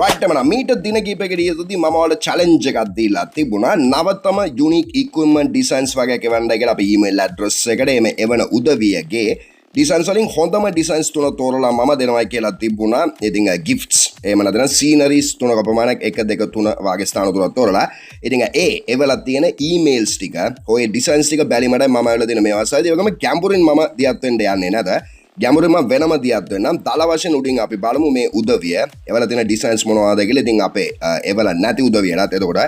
Right මම මීට දින කිහිපයකට ඉහතදී මම ඔයාලට චැලෙන්ජ් එකක් දීලා තිබුණා නවතම යුනික් ඉක්විප්මන්ට් ඩිසයින්ස් වගේ එවන්නයි කියලා අපි ඊමේල් ඇඩ්‍රස් එකට එවන උදවියගේ ඩිසයින්ස් වලින් හොඳම ඩිසයින්ස් තුන තෝරලා මම දෙනවා කියලා තිබුණා. ඉතින් ගිෆ්ට්ස් එහෙම නැත්නම් සීනරිස් තුනක ප්‍රමාණයක් 1 2 3 වගේ ස්ථාන තුනක් තෝරලා ඉතින් එවලා තියෙන ඊමේල්ස් ටික ඔය ඩිසයින්ස් ටික බැලීමට මම ඔයාලට දෙන මේ අවස්ථාවේදී ඒ වගේම ගැඹුරින් මම දියත් වෙන්න යන්නේ නැද ගැඹුරින්ම වෙනම දියත් වෙන්නම් දල වශයෙන් උඩින් අපි බලමු මේ උදවිය එවලා තියෙන ඩිසයින්ස් මොනවද කියලා. ඉතින් අපේ එවලා නැති උදවියටත් එතකොට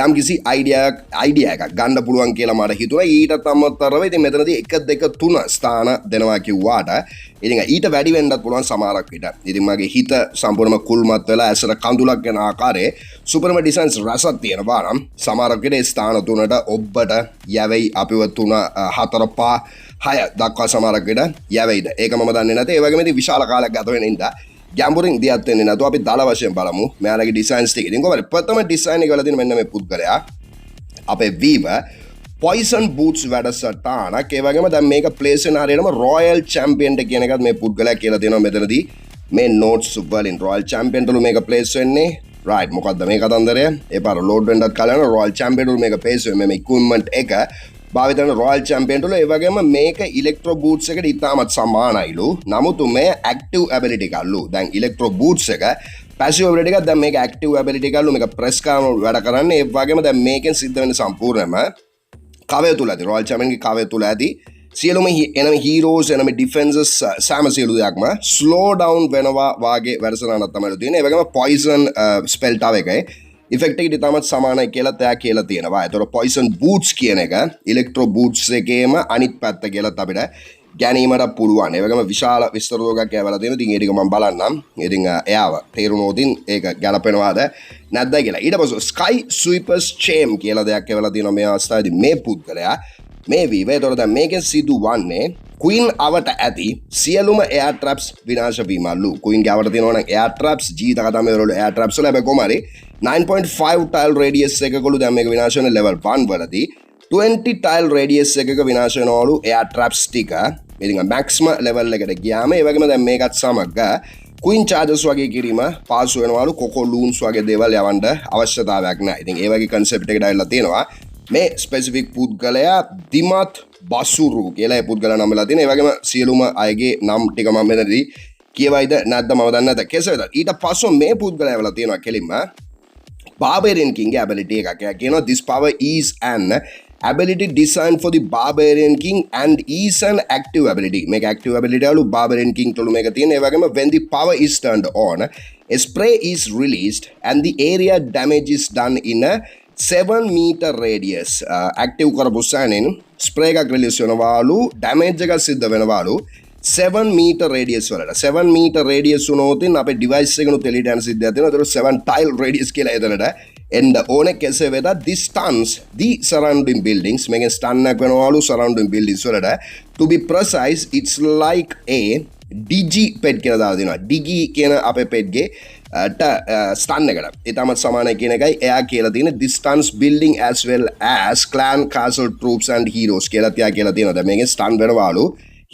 යම් කිසි අයිඩියා එකක් ගන්න පුළුවන් කියලා මට හිතුණා. ඊටත් අමතරව ඉතින් මෙතනදී 1 2 3 ස්ථාන දෙනවා කිව්වාට ඉතින් ඊට වැඩි වෙන්නත් පුළුවන් සමහරක් විට. ඉතින් මගේ හිත සම්පූර්ණයෙන්ම කුල්මත් වෙලා ඇසට කඳුලක් යන ආකාරයේ සුපර්ම ඩිසයින්ස් රසක් තියෙනවා නම් සමහරක් විට ස්ථාන තුනට ඔබට යැවෙයි අපිව 3 4 5 6 දක්වා සමහරක් විට යැවෙයිද ඒක මම දන්නේ නැතේ. ඒ වගේම ඉතින් විශාල කාලයක් ගත වෙන ඉඳලා ගැඹුරින් දියත් වෙන්නේ නැතුව අපි දල වශයෙන් බලමු මෙයාලගේ ඩිසයින්ස් ටික. ඉතින් කොහොමද ප්‍රථම ඩිසයින් එක වල තියෙන මෙන්න මේ පුද්ගලයා අපේ වීවර් පොයිසන් බූට්ස් වැඩසටහනක්. ඒ වගේම දැන් මේක ප්ලේස් වෙන හරියටම රොයල් චැම්පියන් කියන එකත් මේ පුද්ගලයා කියලා දෙනවා මෙතනදී මේ නෝට්ස් වලින් රොයල් චැම්පියන් තුල මේක ප්ලේස් වෙන්නේ. රයිට් මොකද්ද මේ කතන්දරය? ඒ පාර ලෝඩ් වෙන්නත් කලින් රොයල් චැම්පියන් තුල මේක ප්ලේස් වෙන්නේ මේ ඉක්විප්මන්ට් එක භාවිතන රොයල් චැම්පියන් තුල. ඒ වගේම මේක ඉලෙක්ට්‍රෝ බූට්ස් එකට ඉතාමත් සමානයිලු. නමුත් මේ ඇක්ටිව් ඇබිලිටි එකලු. දැන් ඉලෙක්ට්‍රෝ බූට්ස් එක පැසිව් ඇබිලිටි එකක්. දැන් මේක ඇක්ටිව් ඇබිලිටි එකලු. මේක ප්‍රෙස් කරන වැඩ කරන්නේ. ඒ වගේම දැන් මේකෙන් සිද්ධ වෙන සම්පූර්ණම කවය තුල ඇති රොයල් චැම්පියන්ගේ කවය තුල ඇති සියලුම එනම හීරෝස් එනම ඩිෆෙන්සස් සෑම සියලු දෙයක්ම ස්ලෝ ඩවුන් වෙනවා වාගේ වැඩසටහනක් තමයි තියෙන්නේ. ඒ වගේම පොයිසන් ස්පෙල් ටව එකයි ඉෆෙක්ට් එකට ඉතාමත් සමානයි කියලා තෑ කියලා තියෙනවා. ඒතකොට පොයිසන් බූට්ස් කියන එක ඉලෙක්ට්‍රෝ බූට්ස් එකේම අනිත් පැත්ත කියලා අපිට ගැනීමට පුළුවන්. ඒ වගේම විශාල විස්තර රෝගයක් ඇවලා තියෙනවා. ඉතින් ඒ ටික මම බලන්නම්. ඉතින් එයාව තේරුණොත් ඒක ගැලපෙනවාද නැද්ද කියලා. ඊට පස්සේ ස්කයි ස්වීපර්ස් චේම් කියලා දෙයක් ඇවලා තියෙනවා මේ අවස්ථාවේදී මේ පුද්ගලයා මේ වීව. ඒතකොට දැන් මේකෙන් සිදුවන්නේ ක්වීන් අවට ඇති සියලුම එයාර් ට්‍රැප්ස් විනාශ වීමලු. ක්වීන්ගේ අවට තියෙනවා නම් එයාර් ට්‍රැප්ස් ජීවිත කතාවේ වල එයාර් ට්‍රැප්ස් වල හැබැයි කොහමරි 9.5 tile radius එකකලු දැන් මේක විනාශ වෙන level 1 වලදී 20 tile radius එකක විනාශ වෙනවලු එයාර් ට්‍රැප්ස් ටික. ඉතින් maximum level එකට ගියාම ඒ වගේම දැන් මේකත් සමග queen charges වගේ කිරීම පාසු වෙනවලු. කොකෝ ලූන්ස් වගේ දේවල් යවන්න අවශ්‍යතාවයක් නැහැ. ඉතින් ඒ වගේ concept එකකට ඇවිල්ලා තියෙනවා. මේ ස්පෙસિෆික් පුද්ගලයා දිමත් බසුරු කියලා ඒ පුද්ගලයා නම වෙලා තියෙනවා. ඒ වගේම සියලුම අයගේ නම් ටික මම මෙතනදී කියවයිද නැද්ද මම දන්නේ නැත. කෙසේද ඊට පස්ව මේ පුද්ගලයා වෙලා තියෙනවා කෙලින්ම Barbarian King ability එකක්. එයා කියනවා this power is an ability designed for the Barbarian King and is an active ability. මේක active ability වල Barbarian King තුල මේක තියෙන. ඒ වගේම when the power is turned on a spray is released and the area damage is done in a 7 meter radius. active කරපු සෑනෙන් spray එකක් release වෙනවලු damage එකක් සිද්ධ වෙනවලු 7 meter radius වලට. 7 meter radius වුණොත් අපේ device එකනොත් එළියට යන සිද්ධියක් තියෙනවා. ඒතර 7 tile radius කියලා එතනට එන්න ඕනේ. කෙසේ වෙතත් this stuns the surrounding buildings. මේකෙන් stun එකක් වෙනවලු surrounding buildings වලට. to be precise it's like a digi pet කියලා දාලා දෙනවා. digi කියන අපේ pet ගේ stun එකට ඊටමත් සමානයි කියන එකයි එයා කියලා තියෙන this stuns building as well as clan castle troops and heroes කියලා තියා කියලා තියෙනවා. දැන් මේකෙන් stun වෙනවලු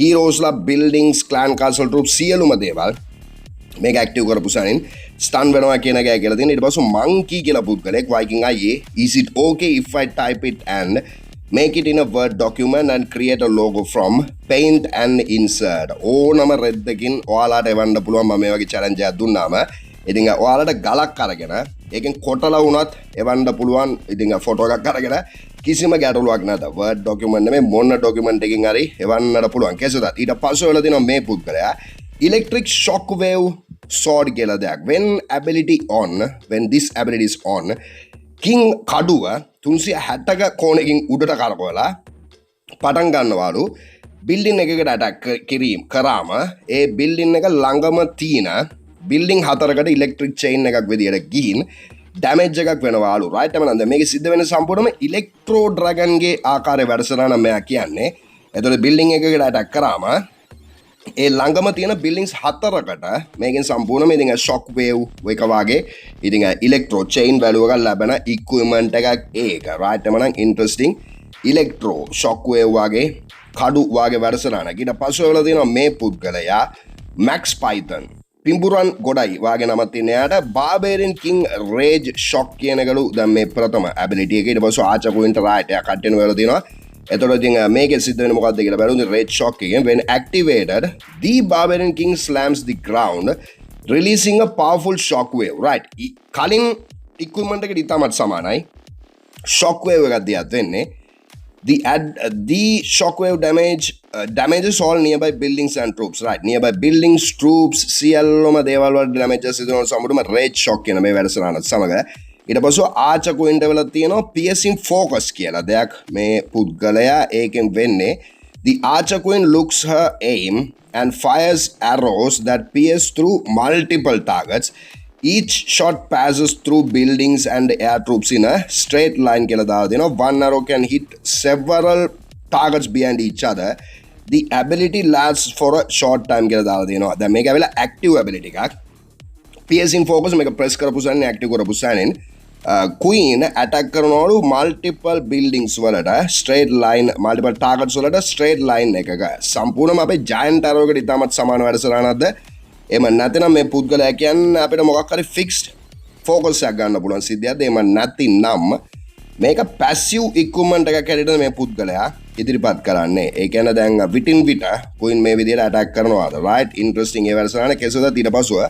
heroes la buildings clan castle troops සියලුම දේවල් මේක ඇක්ටිව් කරපු සැනින් stun වෙනවා කියන එකයි කියලා තියෙනවා. ඊට පස්සේ monkey කියලා පුද්ගලෙක් Whyking අයියේ is it okay if I type it and make it in a word document and create a logo from paint and insert. ඕනම රෙද්දකින් ඔයාලට එවන්න පුළුවන්. මම මේ වගේ challenge එකක් දුන්නාම ඉතින් ඔයාලට ගලක් අරගෙන ඒකෙන් කොටලා වුණත් එවන්න පුළුවන්. ඉතින් ෆොටෝ එකක් අරගෙන කිසිම ගැටලුවක් නැත. වර්ඩ් ඩොකියුමන්ට් නෙමෙයි මොන ඩොකියුමන්ට් එකකින් හරි එවන්නට පුළුවන්. කෙසේද ඊට පස්සේ වෙලා තියෙනවා මේ පුද්ගලයා electric shock wave sword කියලා දෙයක්. when this ability is on king කඩුව 360ක කෝණකින් උඩට කරකවලා පටන් ගන්නවලු බිල්ඩින් එකකට ඇටැක් කිරීම කරාම ඒ බිල්ඩින් එක ළඟම තියෙන බිල්ඩින් 4කට ඉලෙක්ට්‍රික් චේන් එකක් විදියට ගිහින් ඩැමේජ් එකක් වෙනවලු. රයිට් එමනම් දැන් මේක සිද්ධ වෙන සම්පූර්ණයෙන්ම ඉලෙක්ට්‍රෝ ඩ්‍රැගන් ගේ ආකාරයේ වැඩසටහන මෙයා කියන්නේ. එතකොට බිල්ඩින් එකකට ඇටැක් කරාම ඒ ළඟම තියෙන බිල්ඩින්ස් 4කට මේකෙන් සම්පූර්ණයෙන්ම ඉතින් ෂොක් වේව් එක වාගේ ඉතින් ඉලෙක්ට්‍රෝ චේන් වැලියු එකක් ලැබෙන ඉක්විප්මන්ට් එකක් ඒක. රයිට් එමනම් ඉන්ටරෙස්ටිං ඉලෙක්ට්‍රෝ ෂොක් වේව් වාගේ කඩු වාගේ වැඩසටහනක්. ඊට පස්සේ වෙලා තියෙනවා මේ පුද්ගලයා මැක්ස් පයිතන් පිඹුරන් ගොඩයි වාගේ නමත් තියෙන යාට Barbarian King Rage Shock කියන එකලු දැන් මේ ප්‍රථම ability එක ඊට පස්සේ ආචා queen right එක කට්ටෙන වෙලා තියෙනවා එතකොට ඉතින් මේකෙන් සිද්ධ වෙන්නේ මොකක්ද කියලා බලමු Rage Shock එකෙන් when activated the Barbarian King slams the ground releasing a powerful shock wave right කලින් equipment එකට ඉතාමත් සමානයි shock wave එකක් දිහත් වෙන්නේ the shockwave damages all nearby buildings and troops right nearby buildings troops සියල්ලම දේවල් වලට damages සිදුවන සම්පූර්ණම rage shock කියන මේ වැඩසටහනත් සමග ඊට පස්සේ ආචකු ඉන්ටර්වල් එකක් තියෙනවා piercing focus කියලා දෙයක් මේ පුද්ගලයා ඒකෙන් වෙන්නේ the archer queen looks her aim and fires arrows that pierce through multiple targets each shot passes through buildings and air troops in a straight line කියලා දාලා දෙනවා one arrow can hit several targets behind each other the ability lasts for a short time කියලා දාලා දෙනවා දැන් මේක ඇවිල්ලා active ability එකක් piercing focus මේක press කරපු සැනින් active කරපු සැනින් queen attack කරනවලු multiple buildings වලට straight line multiple targets වලට straight line එකක සම්පූර්ණයෙන්ම අපේ giant arrow එකට ඉතාමත් සමාන වැඩසටහනක්ද එහෙම නැත්නම් මේ පුද්ගලයා කියන්නේ අපිට මොකක් හරි fixed focus එකක් ගන්න පුළුවන් සිද්ධියක්ද එහෙම නැතිනම් මේක passive equipment එකක් හැටියට මේ පුද්ගලයා ඉදිරිපත් කරන්නේ ඒ කියන්නේ දැන් විටින් විට queen මේ විදිහට attack කරනවාද right interesting ඒ වැඩසටහන කෙසේද ඊට පස්සෙ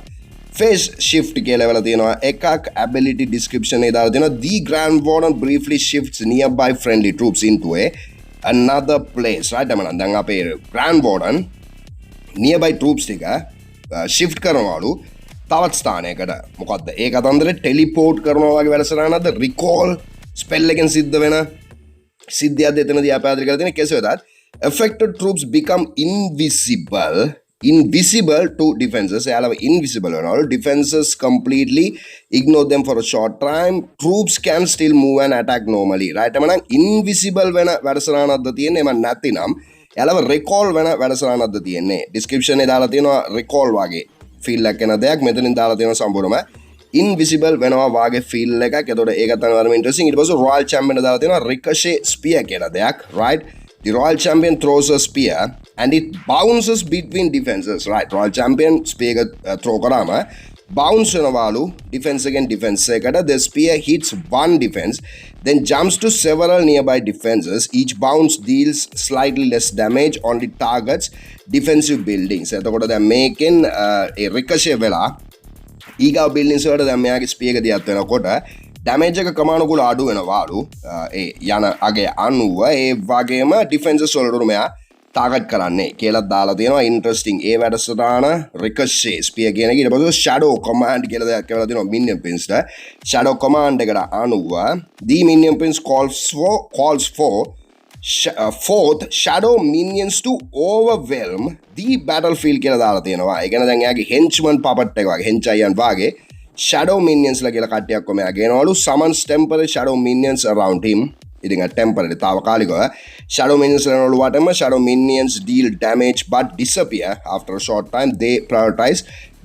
phase shift කියලා වෙලා තියෙනවා එකක් ability description එකේ දාලා තියෙනවා the grand warden briefly shifts nearby friendly troops into another place right දැන් අපේ grand warden nearby troops ටික shift කරනවලු තවත් ස්ථානයකට මොකද්ද ඒ කතන්දරේ ටෙලිපෝර්ට් කරනවා වගේ වැඩසටහනක්ද recall spell එකෙන් සිද්ධ වෙන සිද්ධියක්ද එතනදී අපෑදිරි කරලා තියෙන කෙසේද affected troops become invisible to defenses එයාලව invisible වෙනවලු defenses completely ignore them for a short time troops can still move and attack normally right එමනම් invisible වෙන වැඩසටහනක්ද තියෙන්නේ එමන් නැතිනම් එයාලව recall වෙන වැඩසටහනක්ද තියෙන්නේ description එකේ දාලා තියෙනවා recall වගේ feel එකක් එන දෙයක් මෙතනින් දාලා තියෙනවා සම්පූර්ණම invisible වෙනවා වාගේ feel එකක් එතකොට ඒක තමයි වරම interesting ඊට පස්සේ royal champion දාලා තියෙනවා ricochet spear කියලා දෙයක් right the royal champion throws a spear and it bounces between defenses right royal champion spear throw කරාම bounce වෙනවලු defense again defense එකට the spear hits one defense then jumps to several nearby defenses each bounce deals slightly less damage on the target's defensive buildings එතකොට දැන් මේකෙන් ඒ ricochet වෙලා ඊගාව buildings වලට දැන් මෙයාගේ spear එක දිහත් වෙනකොට damage එක ක්‍රමානුකූලව අඩු වෙනවලු ඒ යන අගේ 90 ඒ වගේම defenses වලට මෙයා target කරන්නේ කියලා දාලා තියෙනවා interesting ඒ වැඩසටහන ricochet spear කියන එක ඊට පස්සේ shadow command කියලා දෙයක් කියලා තියෙනවා minion prince shadow command එකට අනුව the minion prince calls for fourth shadow minions to overwhelm the battlefield කියලා දාලා තියෙනවා ඒ කියන්නේ දැන් එයාගේ henchman puppet එක වගේ henchman වාගේ shadow minions ලා කියලා කට්ටියක් කොහම එයා කියනවලු summons temporary shadow minions around him ඉතින් temporary తాවකාලිකව shadow minions වලට වටම shadow minions deal damage but disappear after a short time they prioritize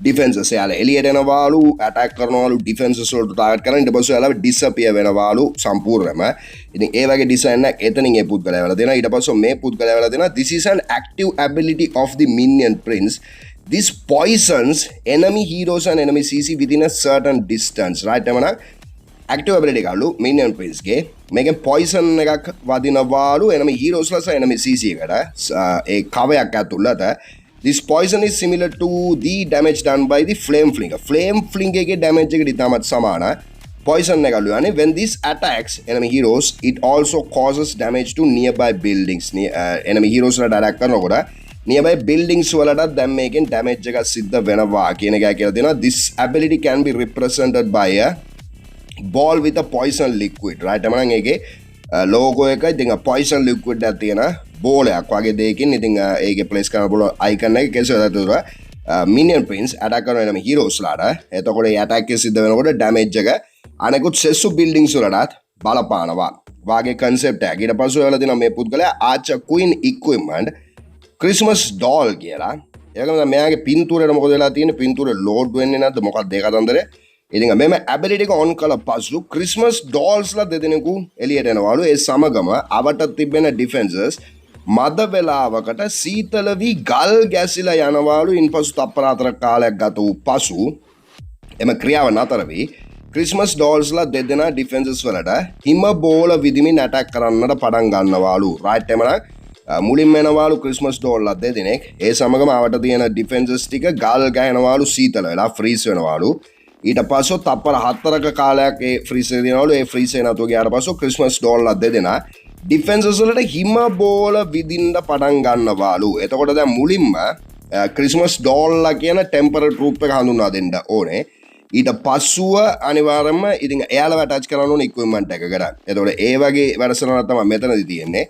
defenses එයාලා එළියට එනවලු attack කරනවලු defenses වලට target කරන ඊට පස්සේ එයාලා disappear වෙනවලු සම්පූර්ණයෙන්ම ඉතින් ඒ වගේ design එකක් එතනින් ඒ පුද්ගලයා වල දෙනවා ඊට පස්සේ මේ පුද්ගලයා වල දෙනවා this is an active ability of the minion prince this poisons enemy heroes and enemy CC within a certain distance right එමනම් active ability එකලු minion prince ගේ මේකෙන් poison එකක් වදිනවාලු enemy heroes ලස enemy CC එකට ඒ කවයක් ඇතුළත this poison is similar to the damage done by the flame fling එකේ damage එකට ඉතාමත් සමානයි poison එකලු යන්නේ when this attacks enemy heroes it also causes damage to nearby buildings enemy heroes වලට attack කරනකොට nearby buildings වලට දැන් මේකෙන් damage එකක් සිද්ධ වෙනවා කියන එකයි කියලා දෙනවා this ability can be represented by a ball with a poison liquid right එමනම් ඒකේ logo එක ඉතින් poison liquid එකක් තියෙන බෝල් එකක් වගේ දෙයකින් ඉතින් ඒකේ place කරන්න පුළුවන් icon එක කෙසේද minion prince attack කරන enemy heroes ලාට එතකොට ඒ attack එක සිද්ධ වෙනකොට damage එක අනෙකුත් සෙසු buildings වලටත් බලපානවා වාගේ concept එකක් ඊට පස්සේ වෙලා තියෙනවා මේ පුද්ගලයා archer queen equipment Christmas doll කියලා ඒකම තමයි මෙයාගේ පින්තූරේට මොකද වෙලා තියෙන්නේ පින්තූරේ load වෙන්නේ නැද්ද මොකක්ද ඒක අතන්දරේ ඉතින් මෙම ability එක on කළ පසු Christmas dolls ලා දෙදෙනෙකු එළියට එනවලු ඒ සමගම අවට තිබෙන defenses මද වෙලාවකට සීතල වී ගල් ගැසිලා යනවලු ඉන්පසු තප්පර 4ක කාලයක් ගත වූ පසු එම ක්‍රියාව නතර වී ක්‍රිස්මස් ඩෝල්ස්ලා දෙදෙනා ඩිෆෙන්සස් වලට හිම බෝල විදිමින් ඇටැක් කරන්නට පටන් ගන්නවලු රයිට් එමනම් මුලින්ම එනවලු ක්‍රිස්මස් ඩෝල්ලා දෙදෙනෙක් ඒ සමගම අවට තියෙන ඩිෆෙන්සස් ටික ගල් ගහනවලු සීතල වෙලා ෆ්‍රීස් වෙනවලු ඊට පස්සෙ තප්පර 4ක කාලයක් ඒ ෆ්‍රීස් වෙනවලු ඒ ෆ්‍රීස් වෙනතු ගියාට පස්සෙ ක්‍රිස්මස් ඩෝල්ලා දෙදෙනා ඩිෆෙන්සස් වලට හිම බෝල විදින්න පටන් ගන්නවලු එතකොට දැන් මුලින්ම ක්‍රිස්මස් ඩෝල්ලා කියන ටෙම්පරරි ට්‍රූප් එක හඳුන්වා දෙන්න ඕනේ ඊට පස්සුව අනිවාර්යයෙන්ම ඉතින් එයාලව ඇටච් කරන්න ඕනේ ඉක්විප්මන්ට් එකකට. එතකොට ඒ වගේ වැඩසටහනක් තමයි මෙතනදී තියෙන්නේ.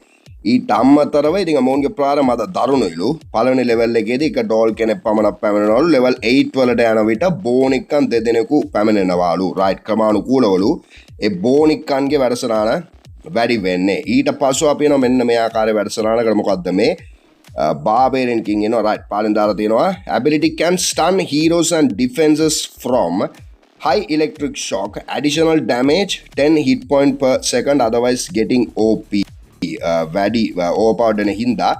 ඊට අමතරව ඉතින් මොවුන්ගේ ප්‍රාරම අද දරුණුයිලු. පළවෙනි ලෙවල් එකේදී එක ඩෝල් කෙනෙක් පමණක් පැමිණෙනවලු. ලෙවල් 8 වලට යන විට බෝනික්කන් දෙදෙනෙකු පැමිණෙනවලු. රයිට් ක්‍රමානුකූලවලු. ඒ බෝනික්කන්ගේ වැඩසටහන වැඩි වෙන්නේ. ඊට පස්සුව අපි එනවා මෙන්න මේ ආකාරයේ වැඩසටහනකට මොකද්ද මේ Barbarian King right පාලෙන් දාලා තියෙනවා ability can stun heroes and defenses from high electric shock additional damage 10 hit point per second otherwise getting OP වැඩි overpowered වෙන හින්දා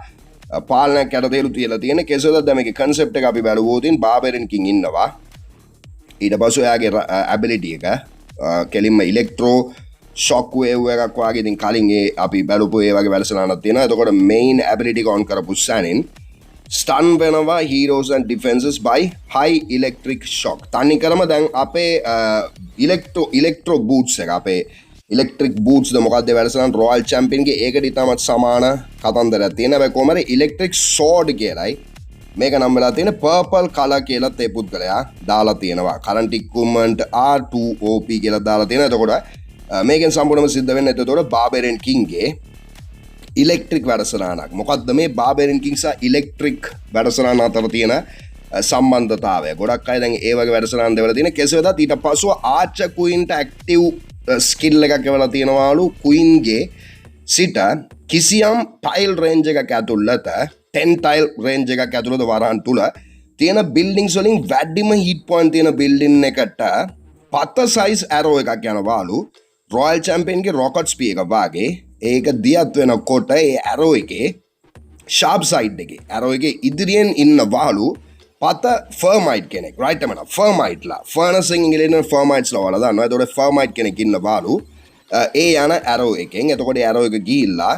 පාලනයක් යටතේලු තියලා තියෙන කෙසේද දැන් මේකේ concept එක අපි බලුවොත් Barbarian King ඉන්නවා ඊට පස්සේ එයාගේ ability එක කෙලින්ම electro shock wave එකක් වගේ ඉතින් කලින් ඒ අපි බලපු ඒ වගේ වැඩසටහනක් තියෙනවා. එතකොට main ability එක on කරපු සැනින් stun වෙනවා heroes and defenses by high electric shock. තනිකරම දැන් අපේ electro boots එක අපේ electric boots ද මොකක්ද වැඩසටහන royal champion ගේ ඒකට ඉතාමත් සමාන කතන්දරයක් තියෙනවා. හැබැයි කොහමද electric sword කියලායි මේක නම් වෙලා තියෙන purple color කියලා තේ පුද්ගලයා දාලා තියෙනවා. current equipment R2 OP කියලා දාලා තියෙනවා. එතකොට මේකෙන් සම්පූර්ණම සිද්ධ වෙන්නේ එතකොට Barbarian King ගේ ඉලෙක්ට්‍රික් වැඩසටහනක්. මොකද්ද මේ Barbarian King සහ ඉලෙක්ට්‍රික් වැඩසටහන අතර තියෙන සම්බන්ධතාවය? ගොඩක් අය දැන් ඒ වගේ වැඩසටහන් දෙවල තියෙන කෙසේ වෙතත් ඊට පස්සෙ ආච්චර් ක්වීන්ට ඇක්ටිව් ස්කිල් එකක් එවලා තියෙනවලු ක්වීන් ගේ සිට කිසියම් ටයිල් රේන්ජ් එකක් ඇතුළත 10 ටයිල් රේන්ජ් එකක් ඇතුළත වරහන් තුල තියෙන බිල්ඩින්ග්ස් වලින් වැඩිම හිට් පොයින්ට් තියෙන බිල්ඩින් එකට පත සයිස් ඇරෝ එකක් යනවලු රොයල් චැම්පියන්ගේ රොකට් ස්පීඩ් එක වාගේ ඒක දියත් වෙනකොට ඒ ඇරෝ එකේ ෂාප් සයිඩ් එකේ ඇරෝ එකේ ඉදිරියෙන් ඉන්නවලු පත ෆර්මයිට් කෙනෙක් රයිට් එමන ෆර්මයිට්ලා ෆර්නස් එකෙන් ඉංග්‍රීසියෙන් ෆර්මයිට්ස්ලා වල දානවා එතකොට ෆර්මයිට් කෙනෙක් ඉන්නවලු ඒ යන ඇරෝ එකෙන් එතකොට ඇරෝ එක ගිහිල්ලා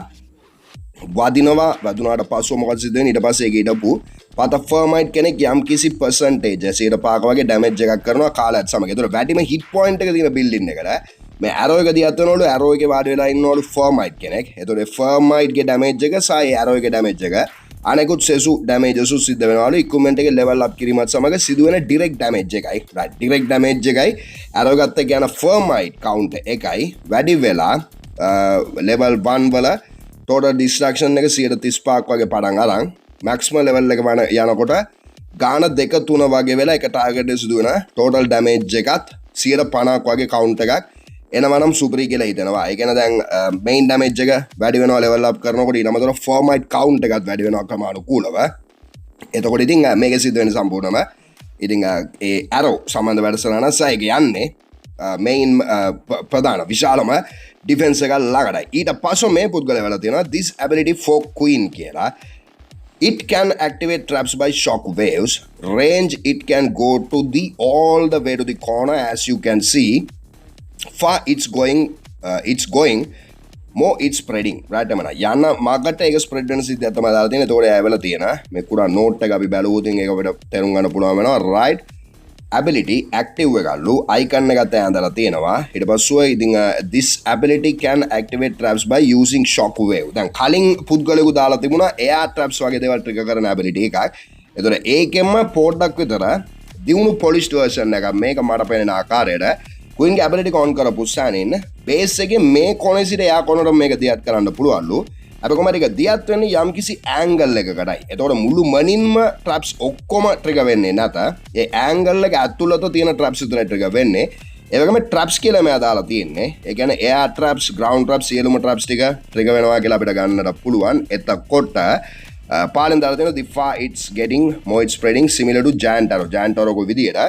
වදිනවා වදුනාට පස්සෙ මොකද සිද්ධ වෙන්නේ ඊට පස්සේ ඒක ඊටපු පත ෆර්මයිට් කෙනෙක් යම් කිසි පර්සන්ටේජ් 100% වගේ ඩැමේජ් එකක් කරනවා කාලයත් සමග. ඒතකොට වැඩිම හිට් පොයින්ට් එක තියෙන බිල්ඩින් එකට මේ ඇරෝ එක දිහත් වෙනවලු ඇරෝ එකේ වාඩි වෙලා ඉන්නවලු ෆර්මයිට් කෙනෙක්. ඒතකොට ෆර්මයිට් ගේ ඩැමේජ් එක සහ ඇරෝ එකේ ඩැමේජ් එක අනෙකුත් සෙසු ඩැමේජස් සිද්ධ වෙනවලු ඉක්විප්මන්ට් එකේ ලෙවල් අප් කිරීමත් සමග සිදුවෙන ඩිරෙක්ට් ඩැමේජ් එකයි. රයිට් ඩිරෙක්ට් ඩැමේජ් එකයි ඇරෝ ගත්ත කියන ෆර්මයිට් කවුන්ට් එකයි වැඩි වෙලා ලෙවල් 1 වල total distraction එක 135ක් වගේ පටන් අරන් maximum level එක යනකොට ගාන 2-3 වගේ වෙලා එක ටාගට් එක සිදු වෙන total damage එකත් 150ක් වගේ count එකක් එනවා නම් සුපරි කියලා හිතනවා. ඒ කියන්නේ දැන් main damage එක වැඩි වෙනවා level up කරනකොට ඊට අමතරව formate count එකත් වැඩි වෙනවා ක්‍රමානුකූලව. එතකොට ඉතින් මේක සිද්ධ වෙන සම්පූර්ණම ඉතින් ඒ arrow සම්බන්ධ වැඩසටහන සයික යන්නේ main ප්‍රධාන විශාලම ඩිෆෙන්ස් එක ළඟටයි. ඊට පස්සේ මේ පුද්ගලයා වෙලා තියෙනවා this ability for queen කියලා. It can activate traps by shock waves. Range it can go to the all the way to the corner as you can see. Far it's going more it's spreading. Right එමන යන්න මගට ඒක spread වෙන සිද්ධියක් තමයි දාලා තියෙන්නේ. ඒතකොට එයා වෙලා තියෙන මේ කුඩා නෝට් එක අපි බැලුවොත් ඒක අපිට තේරුම් ගන්න පුළුවන් වෙනවා. right ability active එකලු icon එකත් ඇඳලා තියෙනවා. ඊට පස්සේ ඉතින් this ability can activate traps by using shock wave. දැන් කලින් පුද්ගලයෙකු දාලා තිබුණා air traps වගේ දේවල් trigger කරන ability එකක්. ඒතකොට ඒකෙන්ම පොඩ්ඩක් විතර දියුණු polished version එකක් මේක මට පේන ආකාරයට queen ගේ ability on කරපු සෑනින් base එකේ මේ කොනේ සිට එයා කොනට මේක දියත් කරන්න පුළුවන්ලු. අපි කොහමද ඒක දියත් වෙන්නේ යම් කිසි angle එකකටයි. එතකොට මුළු මනින්ම traps ඔක්කොම trigger වෙන්නේ නැත. ඒ angle එක ඇතුළත තියෙන traps විතරයි trigger වෙන්නේ. ඒ වගේම traps කියලා මෙයා දාලා තියෙන්නේ. ඒ කියන්නේ air traps, ground traps, සියලුම traps ටික trigger වෙනවා කියලා අපිට ගන්නට පුළුවන්. එතකොට පාලෙන් දාලා තියෙන the far it's getting more it's spreading similar to giant arrow. giant arrow කො විදියට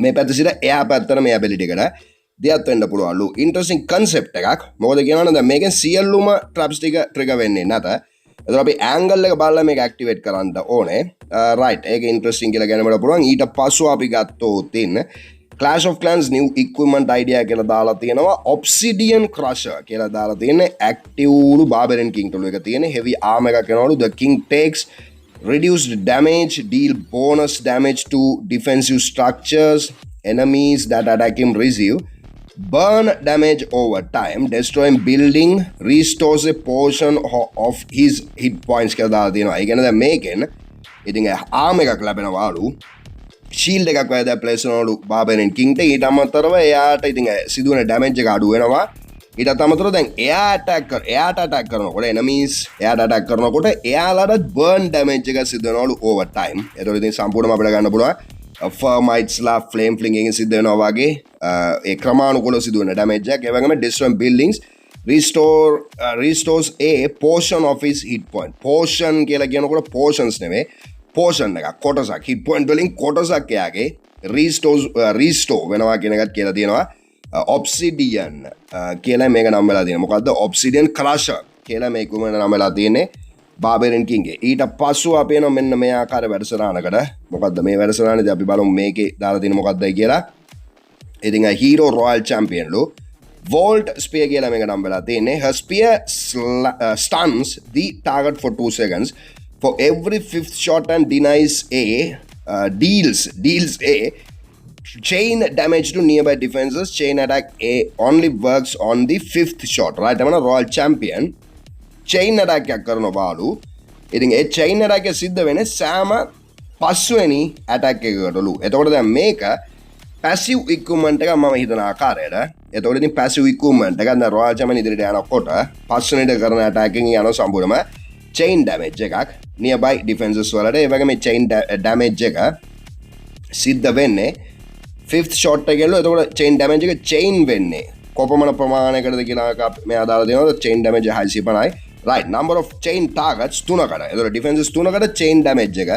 මේ පැත්ත සිට එයා පැත්තට මේ ability එකට දෙයක් වෙන්න පුළුවන්ලු. ඉන්ටරෙස්ටිං concept එකක්. මොකද කියනවනම් දැන් මේකෙන් සියලුම traps ටික trigger වෙන්නේ නැත. එතකොට අපි ඇන්ගල් එක බලලා මේක ඇක්ටිවේට් කරන්න ඕනේ. රයිට්. ඒක ඉන්ටරෙස්ටිං කියලා කියන්න පුළුවන්. ඊට පස්ව අපි ගත්තොත් ඉන්න Clash of Clans new equipment idea කියලා දාලා තියෙනවා. Obsidian Crusher කියලා දාලා තියෙන්නේ. active Barbarian King තුල එක තියෙන heavy armor එකක් එනවලු. The King takes reduced damage, deal bonus damage to defensive structures, enemies that attack him receive burn damage over time, destroying building, restores a portion of his hit points කියලා දාලා තියෙනවා. ඒ කියන්නේ දැන් මේකෙන් ඉතින් armor එකක් ලැබෙනවලු. shield එකක් වගේ දැන් ප්ලේස් කරනවලු Barbarian King ට. ඊට අමතරව එයාට ඉතින් සිදුවන damage එක අඩු වෙනවා. ඊටත් අමතරව දැන් එයාට attack කරනකොට enemies එයාට attack කරනකොට එයාලට burn damage එක සිදු වෙනවලු over time. ඒතකොට ඉතින් සම්පූර්ණයෙන්ම අපිට ගන්න පුළුවන් Thermites-ලා flame fling එකෙන් සිදු වෙනවා වගේ ඒ ක්‍රමානුකූලව සිදු වෙන damage එකක්. ඒ වගේම destroy buildings restores a portion of his hit point. portion කියලා කියනකොට portions නෙමෙයි portion එකක් කොටසක් hit point වලින් කොටසක් එයාගේ restore වෙනවා කියන එකත් කියලා තියෙනවා. Obsidian කියලා මේක නම් වෙලා තියෙනවා. මොකද්ද Obsidian Crusher කියලා මේක උමන නම් වෙලා තියෙන්නේ Barbarian King ගේ. ඊට පස්සෙ අපි එනවා මෙන්න මේ ආකාර වැඩසටහනකට. මොකද්ද මේ වැඩසටහනේදී අපි බලමු මේකේ දාලා තියෙන මොකද්දයි කියලා. ඉතින් Hero Royal Champion ලු Volt Spear කියලා මේක නම් වෙලා තියෙන්නේ. Her spear stuns the target for 2 seconds for every 5th shot and deals a chain damage to nearby defenses. Chain attack A only works on the 5th shot. Right? I'm a Royal Champion. Chain attack එකක් කරනවාලු. ඉතින් ඒ chain attack එක සිද්ධ වෙන්නේ සෑම පස්වෙනි attack එකකටලු. එතකොට දැන් මේක passive equipment එක මම හිතන ආකාරයට. එතකොට ඉතින් passive equipment එක දැන් Royal Champion ඉදිරියට යනකොට පස්වෙනිට කරන attack එකකින් යන සම්පූර්ණම chain damage එකක් nearby defenses වලට. ඒ වගේම මේ chain damage එක සිද්ධ වෙන්නේ 5th shot එකේලු. එතකොට chain damage එක chain වෙන්නේ කොපමණ ප්‍රමාණයකටද කියලා මෙයා දාලා දෙනවා. chain damage 650යි. right number of chain targets 3කට. එතකොට defenses 3කට chain damage එක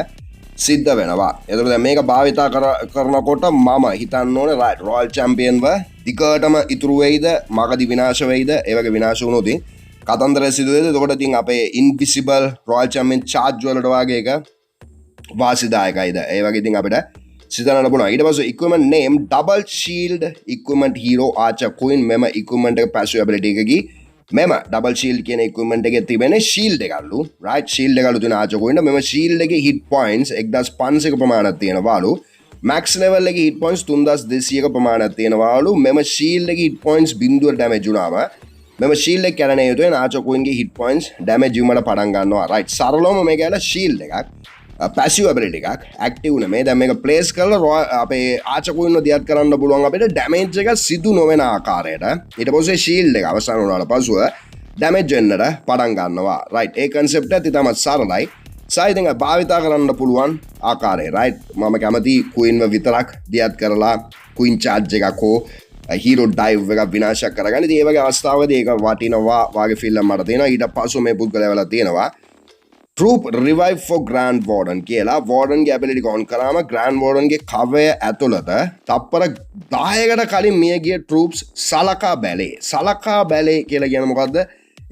සිද්ධ වෙනවා. එතකොට දැන් මේක භාවිතා කරනකොට මම හිතන්න ඕනේ right Royal Champion ව දිගටම ඉතුරු වෙයිද මගදී විනාශ වෙයිද? ඒ වගේ විනාශ වුණොත් කතන්දර සිදු වෙයිද? එතකොට ඉතින් අපේ invisible Royal Champion charge වලට වගේ එක වාසිදායකයිද? ඒ වගේ ඉතින් අපිට සිතන්න පුළුවන්. ඊට පස්සේ equipment name double shield equipment hero archer queen මෙම equipment එක passive ability එකකී මෙම double shield කියන equipment එකේ තිබෙන shield එකලු. right shield එකලු තියෙන archer queen මෙම shield එකේ hit points 1500ක ප්‍රමාණයක් තියෙනවාලු. max level එකේ hit points 3200ක ප්‍රමාණයක් තියෙනවාලු. මෙම shield එකේ hit points බිඳුව damage වුණාම මෙම shield එක කැරණේ යුතු වෙන archer queen ගේ hit points damage වීමට පටන් ගන්නවා. right සරලවම මේක ඇල shield එකක් passive ability එකක් active නෙමෙයි. දැන් මේක place කරලා අපේ archer queen ව දියත් කරන්න පුළුවන් අපිට damage එක සිදු නොවන ආකාරයට. ඊට පස්සේ shield එක අවසන් වුණාට පස්සෙ damage වෙන්නට පටන් ගන්නවා. right ඒ concept එක තමයි සරලයි. සයිතින් භාවිතා කරන්න පුළුවන් ආකාරය. right මම කැමති queen ව විතරක් දියත් කරලා queen charge එකක් හෝ hero dive එකක් විනාශ කරගන්න. ඉතින් ඒ වගේ අවස්ථාවකදී ඒක වටිනවා වාගේ feel එක මට තියෙනවා. ඊට පස්සේ මේ පුද්ගලයා වෙලා තියෙනවා Troop revive for Grand Warden කියලා. Warden ගේ ability on කරාම Grand Warden ගේ කවය ඇතුළත තප්පර 10කට කලින් මිය ගිය troops සලකා බැලේ කියලා කියන මොකද්ද?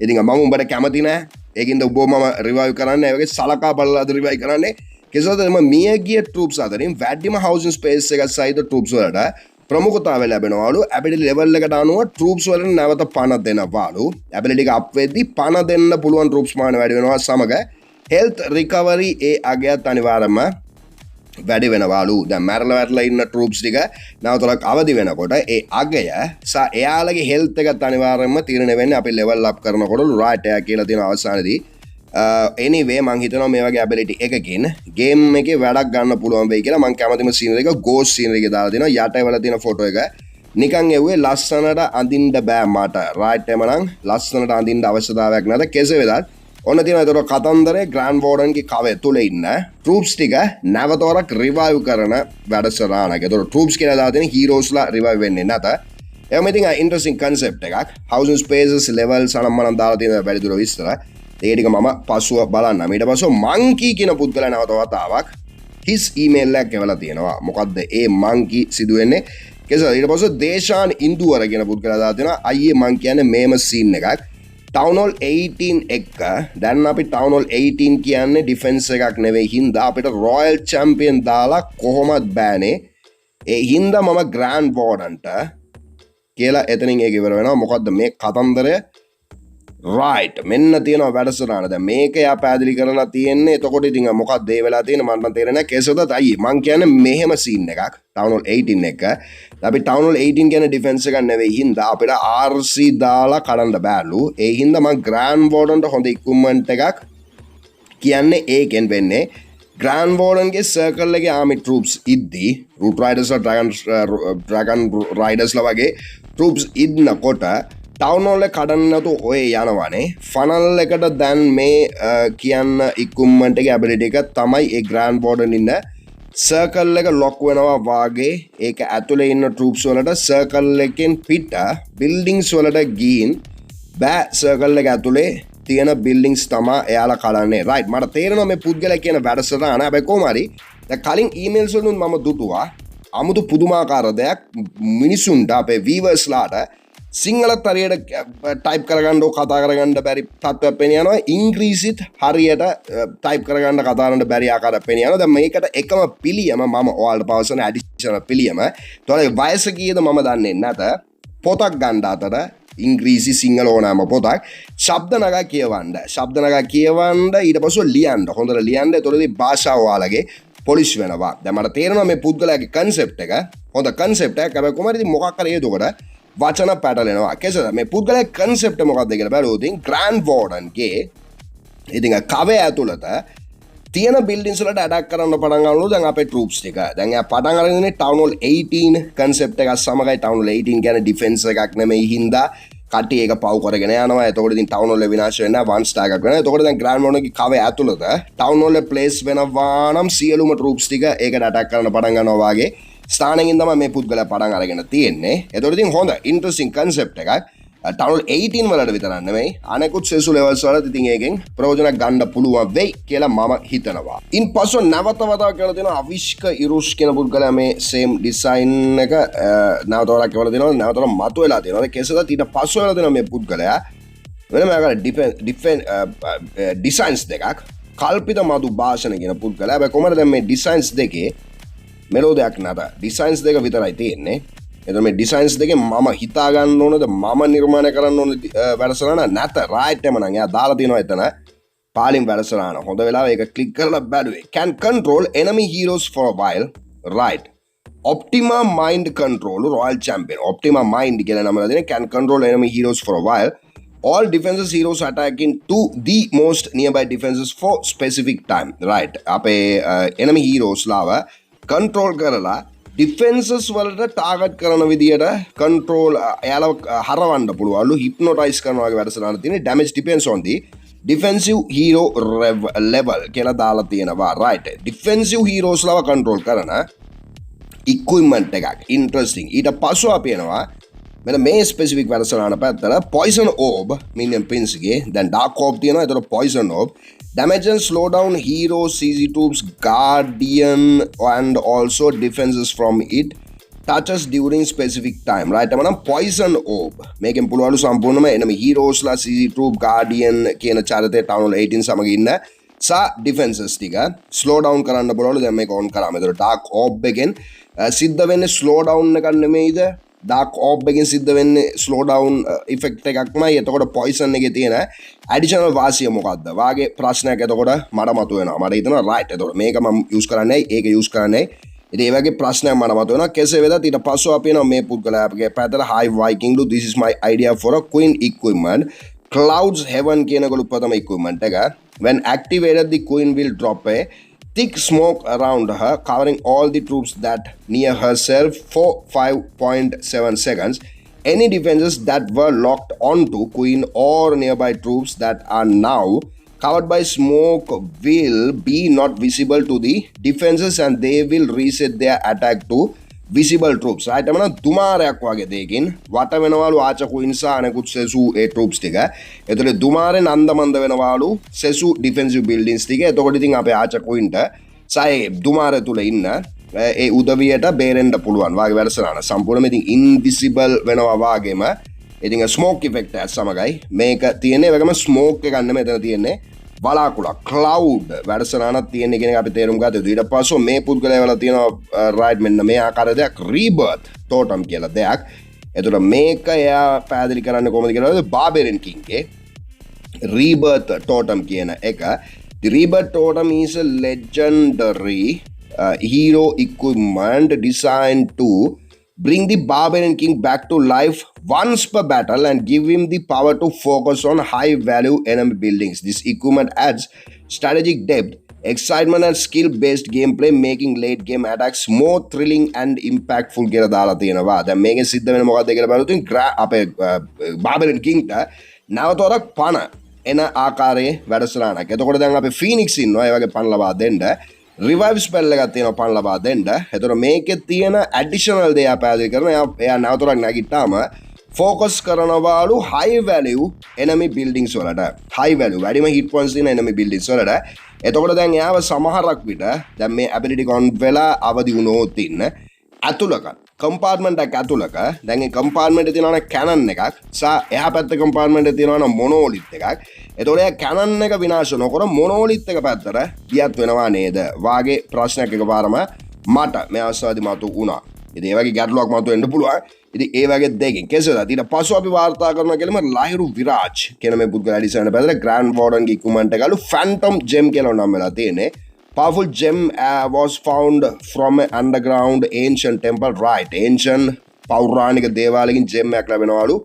ඉතින් මම උඹට කැමති නෑ. ඒකින්ද උඹව මම revive කරන්න. ඒ වගේ සලකා බලලාද revive කරන්නේ. කෙසේද මම මිය ගිය troops අතරින් වැඩිම housing space එක සහිත troops වලට ප්‍රමුඛතාවය ලැබෙනවලු. ability level එකට අනුව troops වලට නැවත පණ දෙනවලු. ability එක up වෙද්දී පණ දෙන්න පුළුවන් troops මාන වැඩි වෙනවා සමග health recovery ඒ අගයත් අනිවාර්යයෙන්ම වැඩි වෙනවලු. දැන් මැරලා ඉන්න troops ටික නැවතලක් අවදි වෙනකොට ඒ අගය එයාලගේ health එකත් අනිවාර්යයෙන්ම තීරණය වෙන්නේ අපි level up කරනකොට right එයා කියලා තියෙන අවසානයේදී. anyway මං හිතනවා මේ වගේ ability එකකින් game එකේ වැඩක් ගන්න පුළුවන් වෙයි කියලා. මං කැමතිම scenery එක ghost scenery එක දාලා දෙනවා. යට වෙලා තියෙන photo එක නිකන් එව්වේ ලස්සනට අඳින්න බෑ මට. right එමනම් ලස්සනට අඳින්න අවශ්‍යතාවයක් නැත. කෙසේ වෙතත් ඔන්න තියෙනවා. ඒතර කතන්දරේ Grand Warden ගේ කවය තුල ඉන්න troops ටික නැවතවරක් revive කරන වැඩසටහනක්. ඒතර troops කියලා දාලා තියෙන heroes ලා revive වෙන්නේ නැත. එහම ඉතින් interesting concept එකක්. housing spaces levels අනම්මනම් දාලා තියෙන වැඩි දුර විස්තර. ඒ ටික මම පස්සුව බලන්නම්. ඊට පස්සේ monkey කියන පුද්ගලයා නැවත වතාවක් his email එකක් එවලා තියෙනවා. මොකද්ද ඒ monkey සිදු වෙන්නේ? කෙසේ ඊට පස්සේ දේශාන් ඉන්දුවර කියන පුද්ගලයා දාලා තියෙනවා. අයියේ මං කියන්නේ මේම scene එකක්. Town Hall 18 එක දැන් අපි Town Hall 18 කියන්නේ ඩිෆෙන්ස් එකක් නෙවෙයි හින්දා අපිට රොයල් චැම්පියන් දාලා කොහොමත් බෑනේ ඒ හින්දා මම ග්‍රෑන්ඩ් වෝඩන්ට කියලා එතනින් ඒක ඉවර වෙනවා මොකද්ද මේ කතන්දරය right මෙන්න තියෙනවා වැඩසටහන දැන් මේක යා පැහැදිලි කරලා තියෙන්නේ එතකොට ඉතින් මොකක්ද ඒ වෙලා තියෙන්නේ මම තේරෙන්නේ නැහැ කේසොත් අයියේ මං කියන්නේ මෙහෙම සීන් එකක් Town Hall 18 එක අපි Town Hall 18 කියන්නේ ඩිෆෙන්ස් එකක් නෙවෙයි හින්දා අපිට RC දාලා කඩන්න බෑලු ඒ හින්දා මං ග්‍රෑන්ඩ් වෝඩන්ට හොඳ ඉක්විප්මන්ට් එකක් කියන්නේ ඒකෙන් වෙන්නේ ග්‍රෑන්ඩ් වෝඩන්ගේ සර්කල් එකේ ආමි ට්‍රූප්ස් ඉද්දී රූට් රයිඩර්ස්ලා ඩ්‍රැගන් රයිඩර්ස්ලා වගේ ට්‍රූප්ස් ඉන්නකොට Town Hall එක කඩන්න නැතු ඔය යනවනේ ෆනල් එකට දැන් මේ කියන්න ඉක්විප්මන්ට් එකේ ඇබිලිටි එක තමයි ඒ ග්‍රෑන්ඩ් වෝඩන් ඉන්න සර්කල් එක ලොක් වෙනවා වාගේ ඒක ඇතුලේ ඉන්න ට්‍රූප්ස් වලට සර්කල් එකෙන් පිට බිල්ඩින්ග්ස් වලට ගිහින් බෑ සර්කල් එක ඇතුලේ තියෙන බිල්ඩින්ග්ස් තමයි එයාලා කඩන්නේ රයිට් මට තේරෙනවා මේ පුද්ගලයා කියන වැඩසටහන හැබැයි කොහොම හරි දැන් කලින් ඊමේල්ස් වලින් මම දුටුවා 아무තු පුදුමාකාර දෙයක් මිනිසුන්ට අපේ වීවර්ස්ලාට සිංහලත් හරියට ටයිප් කරගන්න කතා කරගන්න බැරි තත්ත්වයක් පෙනියනවා ඉංග්‍රීසිත් හරියට ටයිප් කරගන්න කතා කරන්න බැරි ආකාරයක් පෙනියනවා දැන් මේකට එකම පිළියම මම ඔයාලට පවසන ඇඩිෂනල් පිළියම ඒතකොට වයස කීයද මම දන්නේ නැත පොතක් ගන්න අතර ඉංග්‍රීසි සිංහල ඕනෑම පොතක් ශබ්ද නගා කියවන්න ඊට පස්සේ ලියන්න හොඳට ලියන්න ඒතකොටදී භාෂාව ඔයාලගේ පොලිෂ් වෙනවා දැන් මට තේරෙනවා මේ පුද්ගලයාගේ කන්සෙප්ට් එක හොඳ කන්සෙප්ට් එකක් හැබැයි කොහමද ඉතින් මොකක් කරේ එතකොට වචන පැටලෙනවා කෙසේද මේ පුද්ගලයා කන්සෙප්ට් මොකක්ද කියලා බලුවොත් ග්‍රෑන්ඩ් වෝඩන්ගේ ඉතින් කවය ඇතුළත තියෙන බිල්ඩින්ග්ස් වලට අටැක් කරන්න පටන් ගන්නලු දැන් අපේ ට්‍රූප්ස් ටික දැන් එයා පටන් අරගෙන ඉන්නේ Town Hall 18 කන්සෙප්ට් එකක් සමගයි Town Hall 18 කියන්නේ ඩිෆෙන්ස් එකක් නෙමෙයි හින්දා කට්ටිය ඒක පව් කරගෙන යනවා එතකොට ඉතින් Town Hall විනාශ වෙනවා 1 ස්ටාර් එකක් වෙනවා එතකොට දැන් ග්‍රෑන්ඩ් වෝඩන්ගේ කවය ඇතුළත Town Hall ප්ලේස් වෙනවා නම් සියලුම ට්‍රූප්ස් ටික ඒකට අටැක් කරන්න පටන් ගන්නවා වාගේ ස්ථානකින් තමයි මේ පුද්ගලයා පටන් අරගෙන තියෙන්නේ. ඒතකොට ඉතින් හොඳ ඉන්ටරෙස්ටිං කන්සෙප්ට් එකක්. Town Hall 18 වලට විතරක් නෙමෙයි අනෙකුත් සෙසු ලෙවල්ස් වලත් ඉතින් ඒකෙන් ප්‍රයෝජන ගන්න පුළුවන් වෙයි කියලා මම හිතනවා. ඉන්පසු නැවත වතාවක් කියලා දෙනවා අවිෂ්ක ඉරුෂ් කියන පුද්ගලයා මේ සේම් ඩිසයින් එක නැවතවරක් කියලා දෙනවා නැවතවර මතුවලා දෙනවා. කෙසේද ඊට පස්සෙ වෙලා දෙනවා මේ පුද්ගලයා වෙනම ඩිසයින්ස් දෙකක් කල්පිත මදු භාෂණ කියන පුද්ගලයා. හැබැයි කොහමද දැන් මේ ඩිසයින්ස් දෙකේ මෙලෝ දෙයක් නැත ඩිසයින්ස් දෙක විතරයි තියෙන්නේ එතකොට මේ ඩිසයින්ස් දෙකෙන් මම හිතා ගන්න ඕනද මම නිර්මාණය කරන්න ඕන වැඩසටහන නැත රයිට් එම නම් එයා දාලා තියෙනවා එතන පාලින් වැඩසටහන හොඳ වෙලාව ඒක ක්ලික් කරලා බැලුවේ can control enemy heroes for a while right Optima mind control royal champion Optima mind කියලා නම දාලා can control enemy heroes for a while all defenses heroes attacking to the most nearby defenses for specific time right අපේ enemy heroes ලාව control කරලා ඩිෆෙන්සස් වලට target කරන විදියට control එයාලව හරවන්න පුළුවන්ලු hypnotise කරනවා වගේ වැඩසටහන තියෙන damage depends on the defensive hero level කියලා දාලා තියෙනවා right defensive heroes ලව control කරන equipment එකක් interesting ඊට පස්සෙ අපි එනවා මෙන්න මේ ස්පෙસિෆික් වැඩසටහන පැත්තට poison orb minion prince ගේ දැන් dark orb තියෙනවා ඒතර poison orb damage and slow down hero CZ troops guardian and also defenses from it touches during specific time right එමනම් poison orb මේකෙන් පුළුවන්ලු සම්පූර්ණයෙන්ම enemy heroes ලා CZ troop guardian කියන චරිතය Town Hall 18 සමග ඉන්න සා defenses ටික slow down කරන්න පුළුවන්ලු දැන් මේක on කරාම ඒතර dark orb එකෙන් සිද්ධ වෙන්නේ slow down එකක් නෙමෙයිද dark orb එකෙන් සිද්ධ වෙන්නේ slow down effect එකක්මයි එතකොට poison එකේ තියෙන additional වාසිය මොකක්ද වාගේ ප්‍රශ්නයක් එතකොට මට මතුවෙනවා මට හිතෙනවා right එතකොට මේක මම use කරන්නේ ඒක use කරන්නේ ඉතින් ඒ වගේ ප්‍රශ්නයක් මට මතුවෙනවා කෙසේ වෙතත් ඊට පස්සේ අපි එනවා මේ පුද්ගලයාගේ පැත්තට hi Whyking do this is my idea for a queen equipment clouds heaven කියන ගොළුපතම equipment එක when activated the queen will drop a thick smoke around her covering all the troops that near herself for 5.7 seconds any defenses that were locked onto queen or nearby troops that are now covered by smoke will be not visible to the defenses and they will reset their attack to visible troops right එමනම් දුමාරයක් වගේ දෙයකින් වට වෙනවලු ආච queen සහ අනෙකුත් සෙසු ඒ troops ටික එතකොට දුමාරේ නන්දමන්ද වෙනවලු සෙසු defensive buildings ටික එතකොට ඉතින් අපේ ආච queen ට සයි දුමාරේ තුල ඉන්න ඒ උදවියට බේරෙන්න පුළුවන් වාගේ වැඩසටහන සම්පූර්ණයෙන්ම ඉතින් ඉන්විසිබල් වෙනවා වාගේම ඉතින් ස්මෝක් ඉෆෙක්ට් එකත් සමගයි මේක තියෙන්නේ. වගේම ස්මෝක් එක ගන්න මෙතන තියෙන්නේ වලාකුළක් ක්ලවුඩ් වැඩසටහනක් තියෙන කියන එක අපි තේරුම් ගත යුතුයි. ඊට පස්සේ මේ පුද්ගලයා වල තියෙනවා රයිට් මෙන්න මේ ආකාර දෙයක් රීබර්ත් ටෝටම් කියලා දෙයක්. එතකොට මේක එයා පැහැදිලි කරන්නේ කොහොමද කියලා Barbarian King ගේ rebirth totem කියන එක. The rebirth totem is a legendary hero equipment designed to bring the Barbarian King back to life once per battle and give him the power to focus on high value enemy buildings. This equipment adds strategic depth, excitement and skill based gameplay, making late game attacks more thrilling and impactful කියලා දාලා තියෙනවා. දැන් මේකෙන් සිද්ධ වෙන මොකක්ද කියලා බලුවොත් අපේ Barbarian King ට නැවතවරක් පණ එන ආකාරයේ වැඩසටහනක්. එතකොට දැන් අපි ෆීනික්ස් ඉන්නවා ඒ වගේ පණ ලබා දෙන්න. රිවයිව් ස්පෙල් එකක් තියෙනවා පණ ලබා දෙන්න. එතකොට මේකේ තියෙන ඇඩිෂනල් දේ පැහැදිලි කරනවා. එයා නැවතවරක් නැගිට්ටාම focus කරනවාලු high value enemy buildings වලට. high value වැඩිම hit points තියෙන enemy buildings වලට. එතකොට දැන් එයාව සමහරක් විට දැන් මේ ability count වෙලා අවදි වුණොත් ඉන්න ඇතුළක කම්පාර්ට්මන්ට් එකක් ඇතුළක දැන් ඒ කම්පාර්ට්මන්ට් එකේ තියෙනවා කැනන් එකක් සහ එහා පැත්තේ කම්පාර්ට්මන්ට් එකේ තියෙනවා මොනෝලිත් එකක්. එතකොට එයා කැනන් එක විනාශ නොකර මොනෝලිත් එක පැත්තට ගියත් වෙනවා නේද? වාගේ ප්‍රශ්නයක් එකපාරම මට මේ අවස්ථාවේදී මතු වුණා. ඉතින් ඒ වගේ ගැටලුවක් මතු වෙන්න පුළුවන්. ඉතින් ඒ වගේ දෙකින් කෙසේද ඊට පස්ව අපි වාර්තා කරනවා කියලම ලහිරු විරාජ් කියන මේ පුද්ගලයා ඩිසයින් පැත්තට ග්‍රෑන්ඩ් වෝඩන් ගේ ඉක්විප්මන්ට් එකලු ෆැන්ටම් ජෙම් කියලා නම් වෙලා තියෙන්නේ. Powerful gem was found from an underground ancient temple, right? Ancient පෞරාණික දේවාලයකින් gem එකක් ලැබෙනවලු.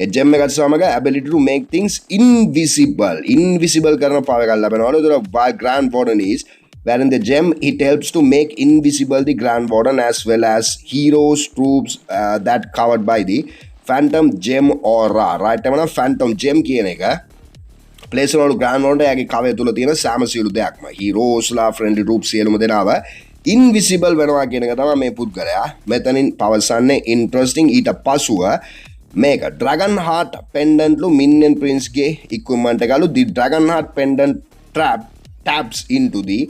ඒ gem එකත් සමග ability to make things invisible කරන power එකක් ලැබෙනවලු. ඒතර Grand Warden is wherein the gem it helps to make invisible the Grand Warden as well as heroes troops that covered by the phantom gem aura, right? එමනම් phantom gem කියන එක place කරනවලු Grand Warden යාගේ කවය තුල තියෙන සෑම සියලු දෙයක්ම heroesලා friendly troops සියලුම දෙනාව invisible වෙනවා කියන එක තමයි මේ පුද්ගලයා මෙතනින් පවසන්නේ. interesting. ඊට පසුව මේක dragon heart pendant lu Minion Prince ගේ equipment එකලු. the dragon heart pendant taps into the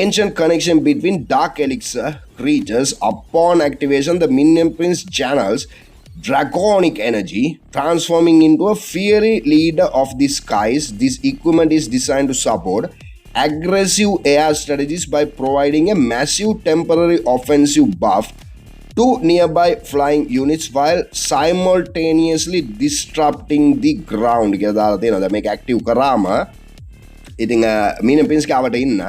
ancient connection between dark elixir creatures. Upon activation, the Minion Prince channels draconic energy, transforming into a fiery leader of the skies. This equipment is designed to support aggressive air strategies by providing a massive temporary offensive buff to nearby flying units while simultaneously disrupting the ground. කියලා දාලා තියෙනවා. දැන් මේක active කරාම ඉතින් Minion Prince කාවට ඉන්න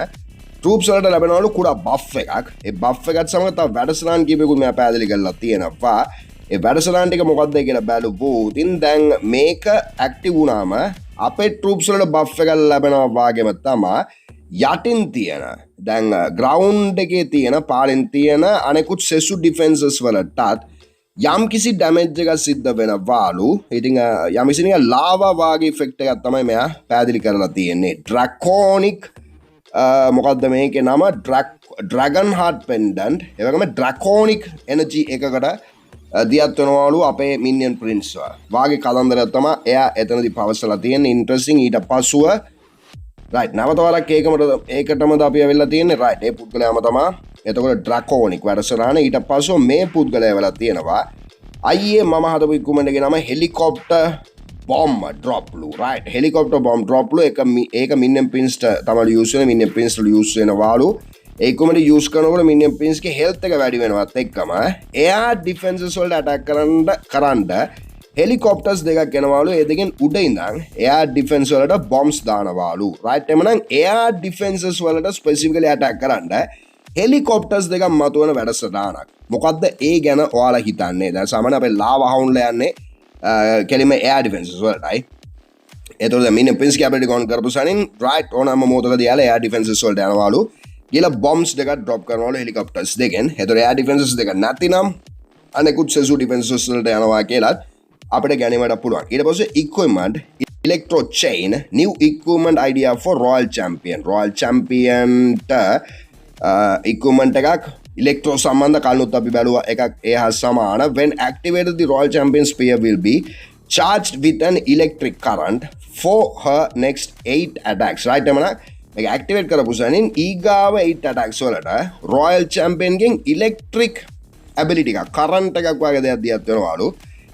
troops වලට ලැබෙනවලු කුඩා buff එකක්. ඒ buff එකත් සමග තව වැඩසටහන් කීපයකුත් මෙයා පැහැදිලි කරලා තියෙනවා. ඒ වැඩසටහන් ටික මොකක්ද කියලා බලුවොත් දැන් මේක ඇක්ටිව් වුණාම අපේ troops වලට buff එකක් ලැබෙනවා වාගේම තමයි යටින් තියෙන දැන් ground එකේ තියෙන පාලෙන් තියෙන අනෙකුත් සෙසු defenses වලටත් යම් කිසි damage එකක් සිද්ධ වෙනවාලු. ඉතින් යම් කිසි නිකන් lava වාගේ effect එකක් තමයි මෙයා පැහැදිලි කරලා තියෙන්නේ. draconic මොකක්ද මේකේ නම dragon heart pendant. ඒ වගේම draconic energy එකකට දියත් වෙනවලු අපේ Minion Prince වාගේ කතන්දරයක් තමයි එයා එතනදී පවසලා තියෙන්නේ. ඉන්ටරෙස්ටිං. ඊට පස්සුව රයිට් නැවතවරක් ඒකටමද අපි ඇවිල්ලා තියෙන්නේ. රයිට් ඒ පුද්ගලයාම තමයි එතකොට draconic වැඩසටහන. ඊට පස්සුව මේ පුද්ගලයා වෙලා තියෙනවා අයියේ මම හදපු ඉක්මනට ගේ නම helicopter bomb drop lu. right? helicopter bomb drop lu ඒක Minion Prince තමයි use වෙන්නේ. Minion Prince වල use වෙනවාලු. ඒකමද use කරනකොට Minion Prince ගේ health එක වැඩි වෙනවත් එක්කම එයා defenses වලට attack කරන්න helicopters දෙකක් එනවාලු. ඒ දෙකෙන් උඩ ඉඳන් එයා defense වලට bombs දානවාලු. right? එමනම් එයා defenses වලට specifically attack කරන්න helicopters දෙකක් මතුවන වැඩසටහනක්. මොකද්ද ඒ ගැන ඔයාලා හිතන්නේ? දැන් සාමාන්‍ය අපේ lava hound ලා යන්නේ කෙලිම air defenses වලටයි. ඒතකොට දැන් Minion Prince ගේ ability count කරපු සනින් right ඕනම මොහොතකදී යාලා air defenses වලට යනවාලු. ගිහලා bombs දෙකක් drop කරනවලු helicopters දෙකෙන්. ඒතකොට air defenses දෙක නැතිනම් අනෙකුත් සෙසු defenses වලට යනවා කියලා අපිට ගැනීමට පුළුවන්. ඊට පස්සේ equipment electro chain new equipment idea for royal champion. royal champion ට equipment එකක් electro සම්බන්ධ කලිනුත් අපි බැලුවා එකක් ඒ හා සමාන. when activated the royal champion spear will be charged with an electric current for her next 8 attacks. right? එමනම් මේක activate කරපු සනින් ඊගාව 8 attacks වලට royal champion ගෙන් electric ability එකක් current එකක් වගේ දෙයක් දියත් වෙනවලු.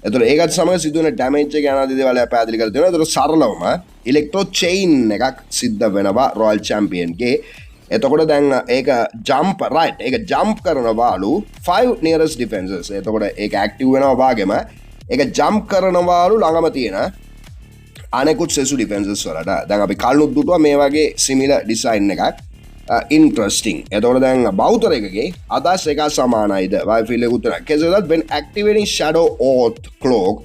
එතකොට ඒකත් සමග සිදුවෙන ඩැමේජ් එක යන දේවල් පැහැදිලි කරලා තියෙනවා. එතකොට සරලවම ඉලෙක්ට්‍රෝ චේන් එකක් සිද්ධ වෙනවා රොයල් චැම්පියන්ගේ. එතකොට දැන් ඒක ජම්ප් රයිට් ඒක ජම්ප් කරනවාලු 5 nearest defenses. එතකොට ඒක ඇක්ටිව් වෙනවා වාගේම ඒක ජම්ප් කරනවාලු ළඟම තියෙන අනෙකුත් සෙසු ඩිෆෙන්සස් වලට. දැන් අපි කලිනුත් දුටුවා මේ වගේ සිමිලර් ඩිසයින් එකක්. Interesting. එතකොට දැන් බෞතර එකගේ අදහස් එක සමානයිද? වයි ෆීල් එකක් උතන. කෙසේවත් when activating shadow oath cloak,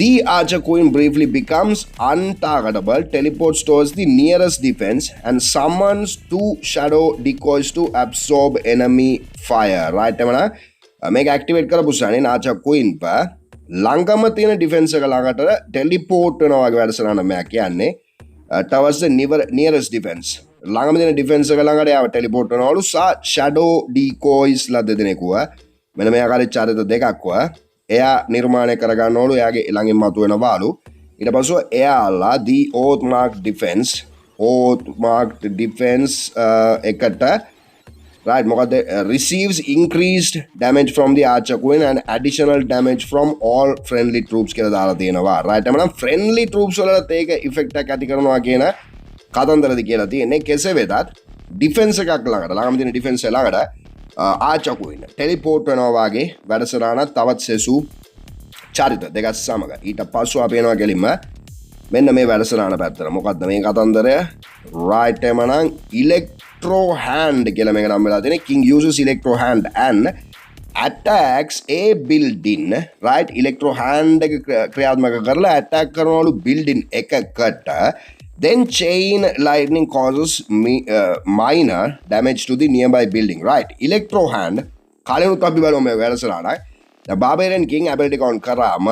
the archer queen briefly becomes untargetable, teleports towards the nearest defense and summons 2 shadow decoys to absorb enemy fire. Right එමනම් මේක ඇක්ටිවේට් කරපු සානේ archer queen පා ළඟම තියෙන ඩිෆෙන්ස් එක ළඟට ටෙලිපෝට් වෙනවා වගේ වැඩසටහන මම කියන්නේ towards the nearest defense. ළඟම තියෙන ඩිෆෙන්ස් එක ළඟට යාව ටෙලිපෝට් වෙනවලු shadow decoys ලා දෙදෙනෙකුව මෙන්න මේ ආකාරයේ චරිත දෙකක්ව එයා නිර්මාණය කරගන්නවලු එයාගේ ළඟින් මතුවෙනවලු. ඊට පස්ව එයාලා the oath marked defense එකට right මොකද receives increased damage from the archer queen and additional damage from all friendly troops කියලා දාලා තියෙනවා. right එමනම් friendly troops වලට ඒක effect එකක් ඇති කරනවා කියන කතන්දරද කියලා තියෙන්නේ. කෙසේ වෙතත් ඩිෆෙන්ස් එකක් ළඟම තියෙන ඩිෆෙන්ස් එක ළඟට ආචර් queen ටෙලිපෝට් වෙනවා වගේ වැඩසටහනක් තවත් සෙසු චරිත දෙකක් සමග. ඊට පස්ව අපි එනවා ගෙලින්ම මෙන්න මේ වැඩසටහන පැත්තට. මොකද්ද මේ කතන්දරය? right එමනම් electro hand කියලා මේක නම් වෙලා තියෙන්නේ. King uses electro hand and attacks a building. right electro hand එක ක්‍රියාත්මක කරලා attack කරනවලු building එකකට. Then chain lightning causes minor damage to the nearby building. Right. Electro hand. කලිනුත් අපි බලමු මේ වැඩසටහනයි. The Barbarian King ability count කරාම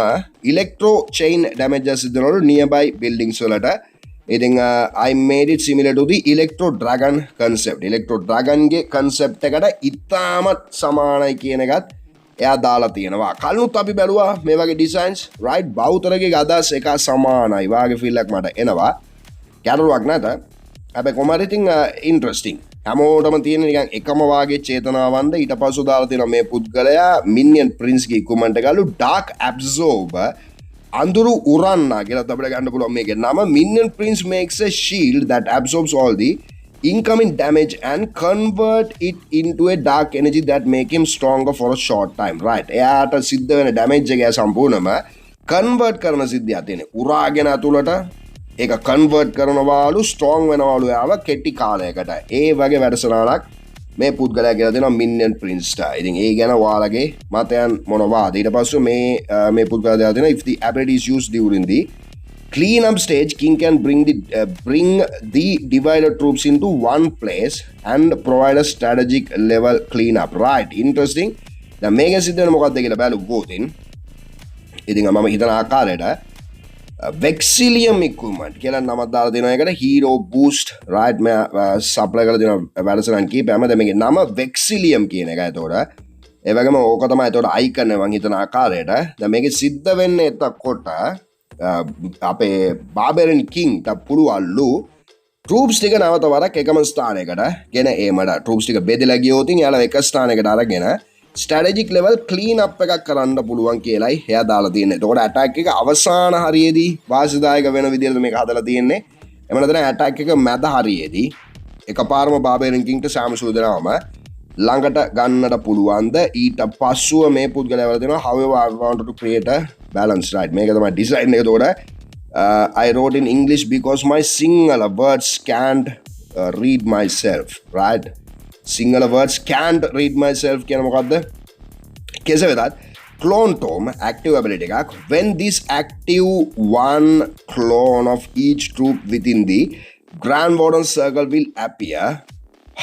electro chain damages සිදුනවලු nearby buildings වලට. ඉතින් I made it similar to the electro dragon concept. electro dragon ගේ concept එකට ඉතාමත් සමානයි කියන එකත් එයා දාලා තියෙනවා. කලිනුත් අපි බැලුවා මේ වගේ designs. right. බෞතරගේ අදහස් එක සමානයි. වාගේ feel එකක් මට එනවා. ගැටලුවක් නැත. හැබැයි කොහමද ඉතින් ඉන්ටරෙස්ටිං. හැමෝටම තියෙන නිකන් එකම වාගේ චේතනාවන්ද ඊට පස්ව දාලා තියෙනවා මේ පුද්ගලයා Minion Prince ගේ ඉක්මනට ගලු Dark Absorber අඳුරු උරන්නා කියලා අපිට ගන්න පුළුවන් මේකේ නම. Minion Prince makes a shield that absorbs all the incoming damage and convert it into a dark energy that make him stronger for a short time. right. එයාට සිද්ධ වෙන damage එක සම්පූර්ණම convert කරන සිද්ධියක් තියෙනවා. උරාගෙන අතුලට ඒක කන්වර්ට් කරනවාලු ස්ට්‍රෝං වෙනවාලු යාව කෙටි කාලයකට. ඒ වගේ වැඩසටහනක් මේ පුද්ගලයා කියලා දෙනවා Minion Prince ට. ඉතින් ඒ ගැන ඔයාලගේ මතයන් මොනවාද? ඊට පස්සේ මේ පුද්ගලයා දාලා දෙනවා if the ability is used during the clean up stage, King can bring the divided troops into one place and provide a strategic level clean up. right. interesting. දැන් මේකෙන් සිද්ධ වෙන මොකක්ද කියලා බලුවොත් ඉතින් මම හිතන ආකාරයට Vexillium equipment කියලා නමක් දාලා දෙනවා එකට hero boost. right. මම සප්ලයි කරලා දෙනවා වැඩසටහන් කීපයක්ම. දැන් මේකේ නම Vexillium කියන එක. ඒතකොට ඒ වගේම ඕක තමයි ඒතකොට icon එක මම හිතන ආකාරයට. දැන් මේකේ සිද්ධ වෙන්නේ එතකොට අපේ Barbarian King ට පුළුවන්ලු troops ටික නැවත වරක් එකම ස්ථානයකට ගෙන ඒමට. troops ටික බෙදලා ගියොත් යාලා එක ස්ථානයකට අරගෙන strategic level clean up එකක් කරන්න පුළුවන් කියලායි එයා දාලා තියෙන්නේ. එතකොට attack එක අවසාන හරියේදී වාසිදායක වෙන විදිහට මේක හදලා තියෙන්නේ. එහෙම නැත්නම් attack එක මැද හරියේදී එකපාරම Barbarian King ට සාමසූ දෙනවම ළඟට ගන්නට පුළුවන්ද? ඊට පස්සුව මේ පුද්ගලයා වල දෙනවා however I wanted to create a balance. right. මේක තමයි design එක. එතකොට I wrote in English because my Sinhala words can't read myself. right. Sinhala words can't read myself කියන මොකද්ද? කෙසේ වෙතත් clone tome active ability එකක්. when this active one clone of each troop within the Grand Warden circle will appear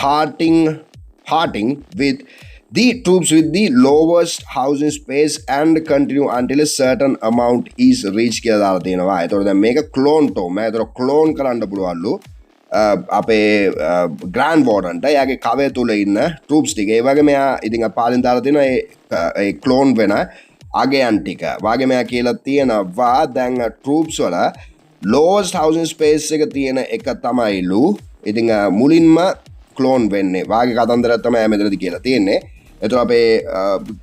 hearting with the troops with the lowest housing space and continue until a certain amount is reached කියලා දාලා තියෙනවා. ඒතකොට දැන් මේක clone tome. ඒතකොට clone කරන්න පුළුවන්ලු අපේ Grand Warden ට එයාගේ කවය තුල ඉන්න troops ටික. ඒ වගේම එයා ඉතින් පාලින් දාලා තියෙනවා ඒ clone වෙන අගයන් ටික. වගේම එයා කියලා තියෙනවා දැන් troops වල lowest housing space එක තියෙන එක තමයිලු ඉතින් මුලින්ම clone වෙන්නේ. වාගේ කතන්දරයක් තමයි මෙතනදී කියලා තියෙන්නේ. එතකොට අපේ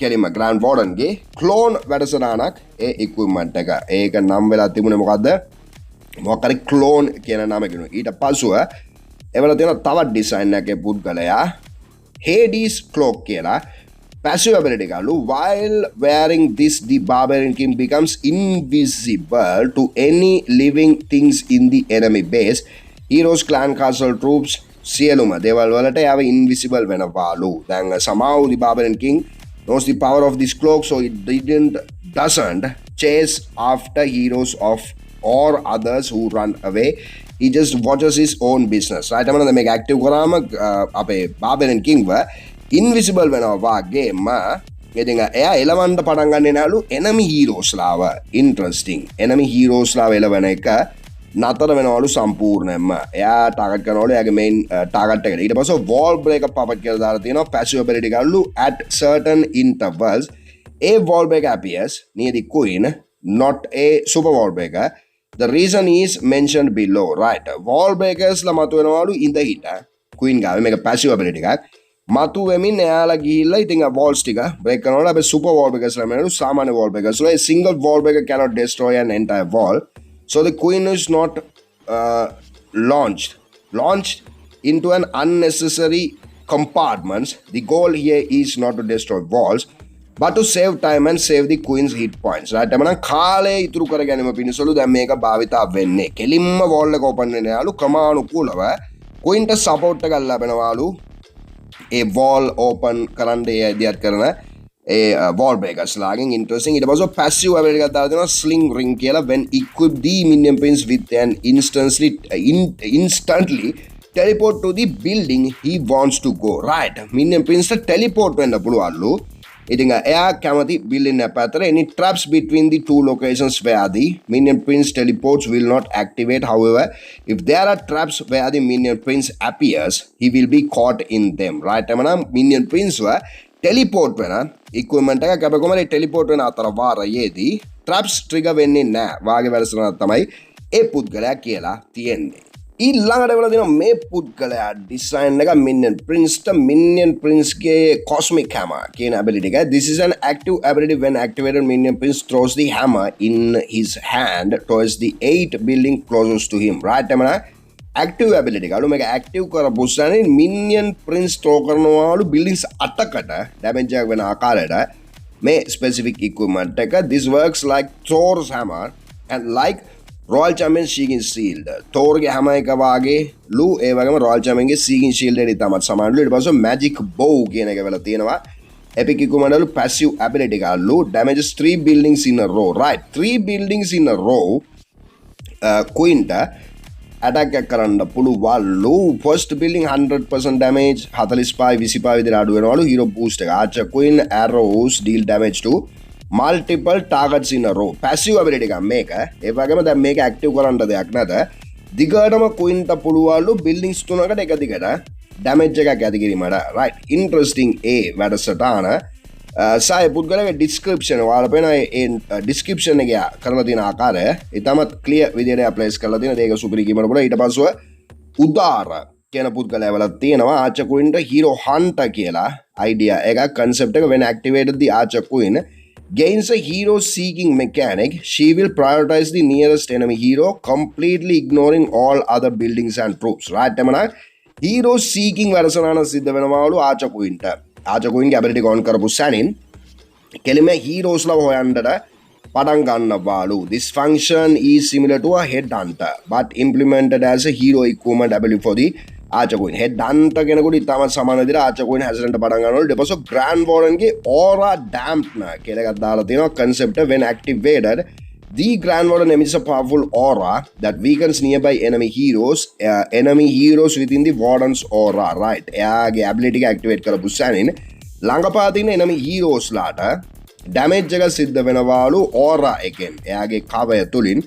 කෙලින්ම Grand Warden ගේ clone වැඩසටහනක් ඒ equipment එක. ඒක නම් වෙලා තිබුණේ මොකද්ද? මොකක් හරි clone කියන නමකින්. ඊට පස්සුව එවල තියෙන තවත් ඩිසයින් එකේ පුද්ගලයා Hades cloak කියලා passive ability එකලු. While wearing this, the Barbarian King becomes invisible to any living things in the enemy base. Heroes, clan, castle, troops, සියලුම දේවල් වලට යාව invisible වෙනවාලු. දැන් somehow the Barbarian King knows the power of this cloak, so it doesn't chase after heroes of or others who run away. He just watches his own business. Right? I'm going to make active කරාම අපේ Barbarian King invisible වෙනවා වාගේම ඉතින් එයා එලවන්න පටන් ගන්න නෑලු enemy heroes ලාව. Interesting. Enemy heroes ලාව එලවන එක නතර වෙනවලු සම්පූර්ණයෙන්ම. එයා ටාගට් කරනවලු එයාගේ main ටාගට් එකට. ඊට පස්සේ wall breaker puppet කියලා දාලා තියෙනවා passive ability එකලු at certain intervals. A wall breaker appears near the queen, not a super wall breaker. The reason is mentioned below. Right. Wall breakers ලා මතු වෙනවලු ඉඳ හිට queen ගාවේ මේක passive ability එකක්. මතු වෙමින් එයාලා ගිහිල්ලා ඉතින් walls ටික break කරනවලු. අපි super wall breakers ලා මෙන්නලු සාමාන්‍ය wall breakers ලා. A single wall breaker cannot destroy an entire wall. So the queen is not launched into an unnecessary compartments. The goal here is not to destroy walls, but to save time and save the queen's hit points. Right? එමනම් කාලේ ඉතුරු කර ගැනීම පිණිසලු දැන් මේක භාවිතා වෙන්නේ. කෙලින්ම wall එක open වෙන යාලු ක්‍රමානුකූලව queen ට support එකක් ලැබෙනවාලු. ඒ wall open කරන්න ඒ ඉදියත් කරන a wall breakers lagging. Interesting. It was a passive ability එකක් දාලා දෙනවා sling ring කියලා. When equip the Minion Prince with an instantly teleport to the building he wants to go. Right. Minion Prince teleport වෙන්න පුළුවන්ලු. ඉතින් එයා කැමති building එක අතර any traps between the two locations where the Minion Prince teleports will not activate. However, if there are traps where the Minion Prince appears, he will be caught in them. Right. එමනම් Minion Prince teleport වෙන equipment එකක් අපේ කොහමද teleport වෙන අතර වාරයේදී traps trigger වෙන්නේ නැහැ. වාගේ වැඩසටහනක් තමයි ඒ පුද්ගලයා කියලා තියෙන්නේ. ඊළඟට වෙලා දෙනවා මේ පුද්ගලයා design එක Minion Prince ගේ cosmic hammer කියන ability එක. This is an active ability. When activated, Minion Prince throws the hammer in his hand towards the 8 building closest to him. Right? active ability එකලු මේක active කරපු ස්ථානේ Minion Prince throw කරනවාලු buildings 8කට damage එකක් වෙන ආකාරයට මේ specific equipment එක. This works like Thor's hammer and like Royal Champion Seeking Shield. Thor ගේ hammer එක වාගේ ලු ඒ වගේම Royal Champion ගේ Seeking Shield එකේ තමයි සමානලු. ඊට පස්සේ magic bow කියන එක වෙලා තියෙනවා. Epic equipment වල passive ability එකලු damages 3 buildings in a row. Right. 3 buildings in a row queen attack එක කරන්න පුළුවන්ලු. first building 100% damage 45 25 විදිහට අඩු වෙනවලු. hero boost එක archer queen arrows deal damage to multiple targets in a row. passive ability එකක් මේක. ඒ වගේම දැන් මේක active කරන්න දෙයක් නැත. දිගටම queen ට පුළුවන්ලු buildings 3කට එක දිගට damage එකක් ඇති කිරීමට. right. interesting ඒ වැඩසටහන සාය පුද්ගලගේ description ඔයාලා පේන ඒ description එකේ කරලා තියෙන ආකාරය ඉතාමත් clear විදිහට apply කරලා තියෙන දෙයක සුපිරි කීමකට පුළුවන්. ඊට පස්ව උදාර කියන පුද්ගලයා වල තියෙනවා archer queen ට hero hunter කියලා idea එකක් concept එක. When activated, the archer queen gains a hero seeking mechanic. She will prioritize the nearest enemy hero, completely ignoring all other buildings and troops. Right? එමනම් hero seeking වැඩසටහන සිද්ධ වෙනවාලු archer queen ට. archer queen ගේ ability on කරපු සැනින් කෙලිම heroes ලා හොයන්නට පටන් ගන්නවාලු. This function is similar to a headhunter but implemented as a hero equipment ability for the archer queen. headhunter කෙනෙකුට ඉතාමත් සමාන විදිහට archer queen හැසිරෙන්න පටන් ගන්නවලු. ඊට පස්සේ Grand Warden ගේ aura dampener කියලා එකක් දාලා තියෙනවා concept. When activated, the Grand Warden emits a powerful aura that weakens nearby enemy heroes within the Warden's aura. Right. එයාගේ ability එක activate කරපු සැනින් ළඟපාත ඉන්න enemy heroes ලාට damage එක සිද්ධ වෙනවාලු aura එකෙන්. එයාගේ කවය තුලින්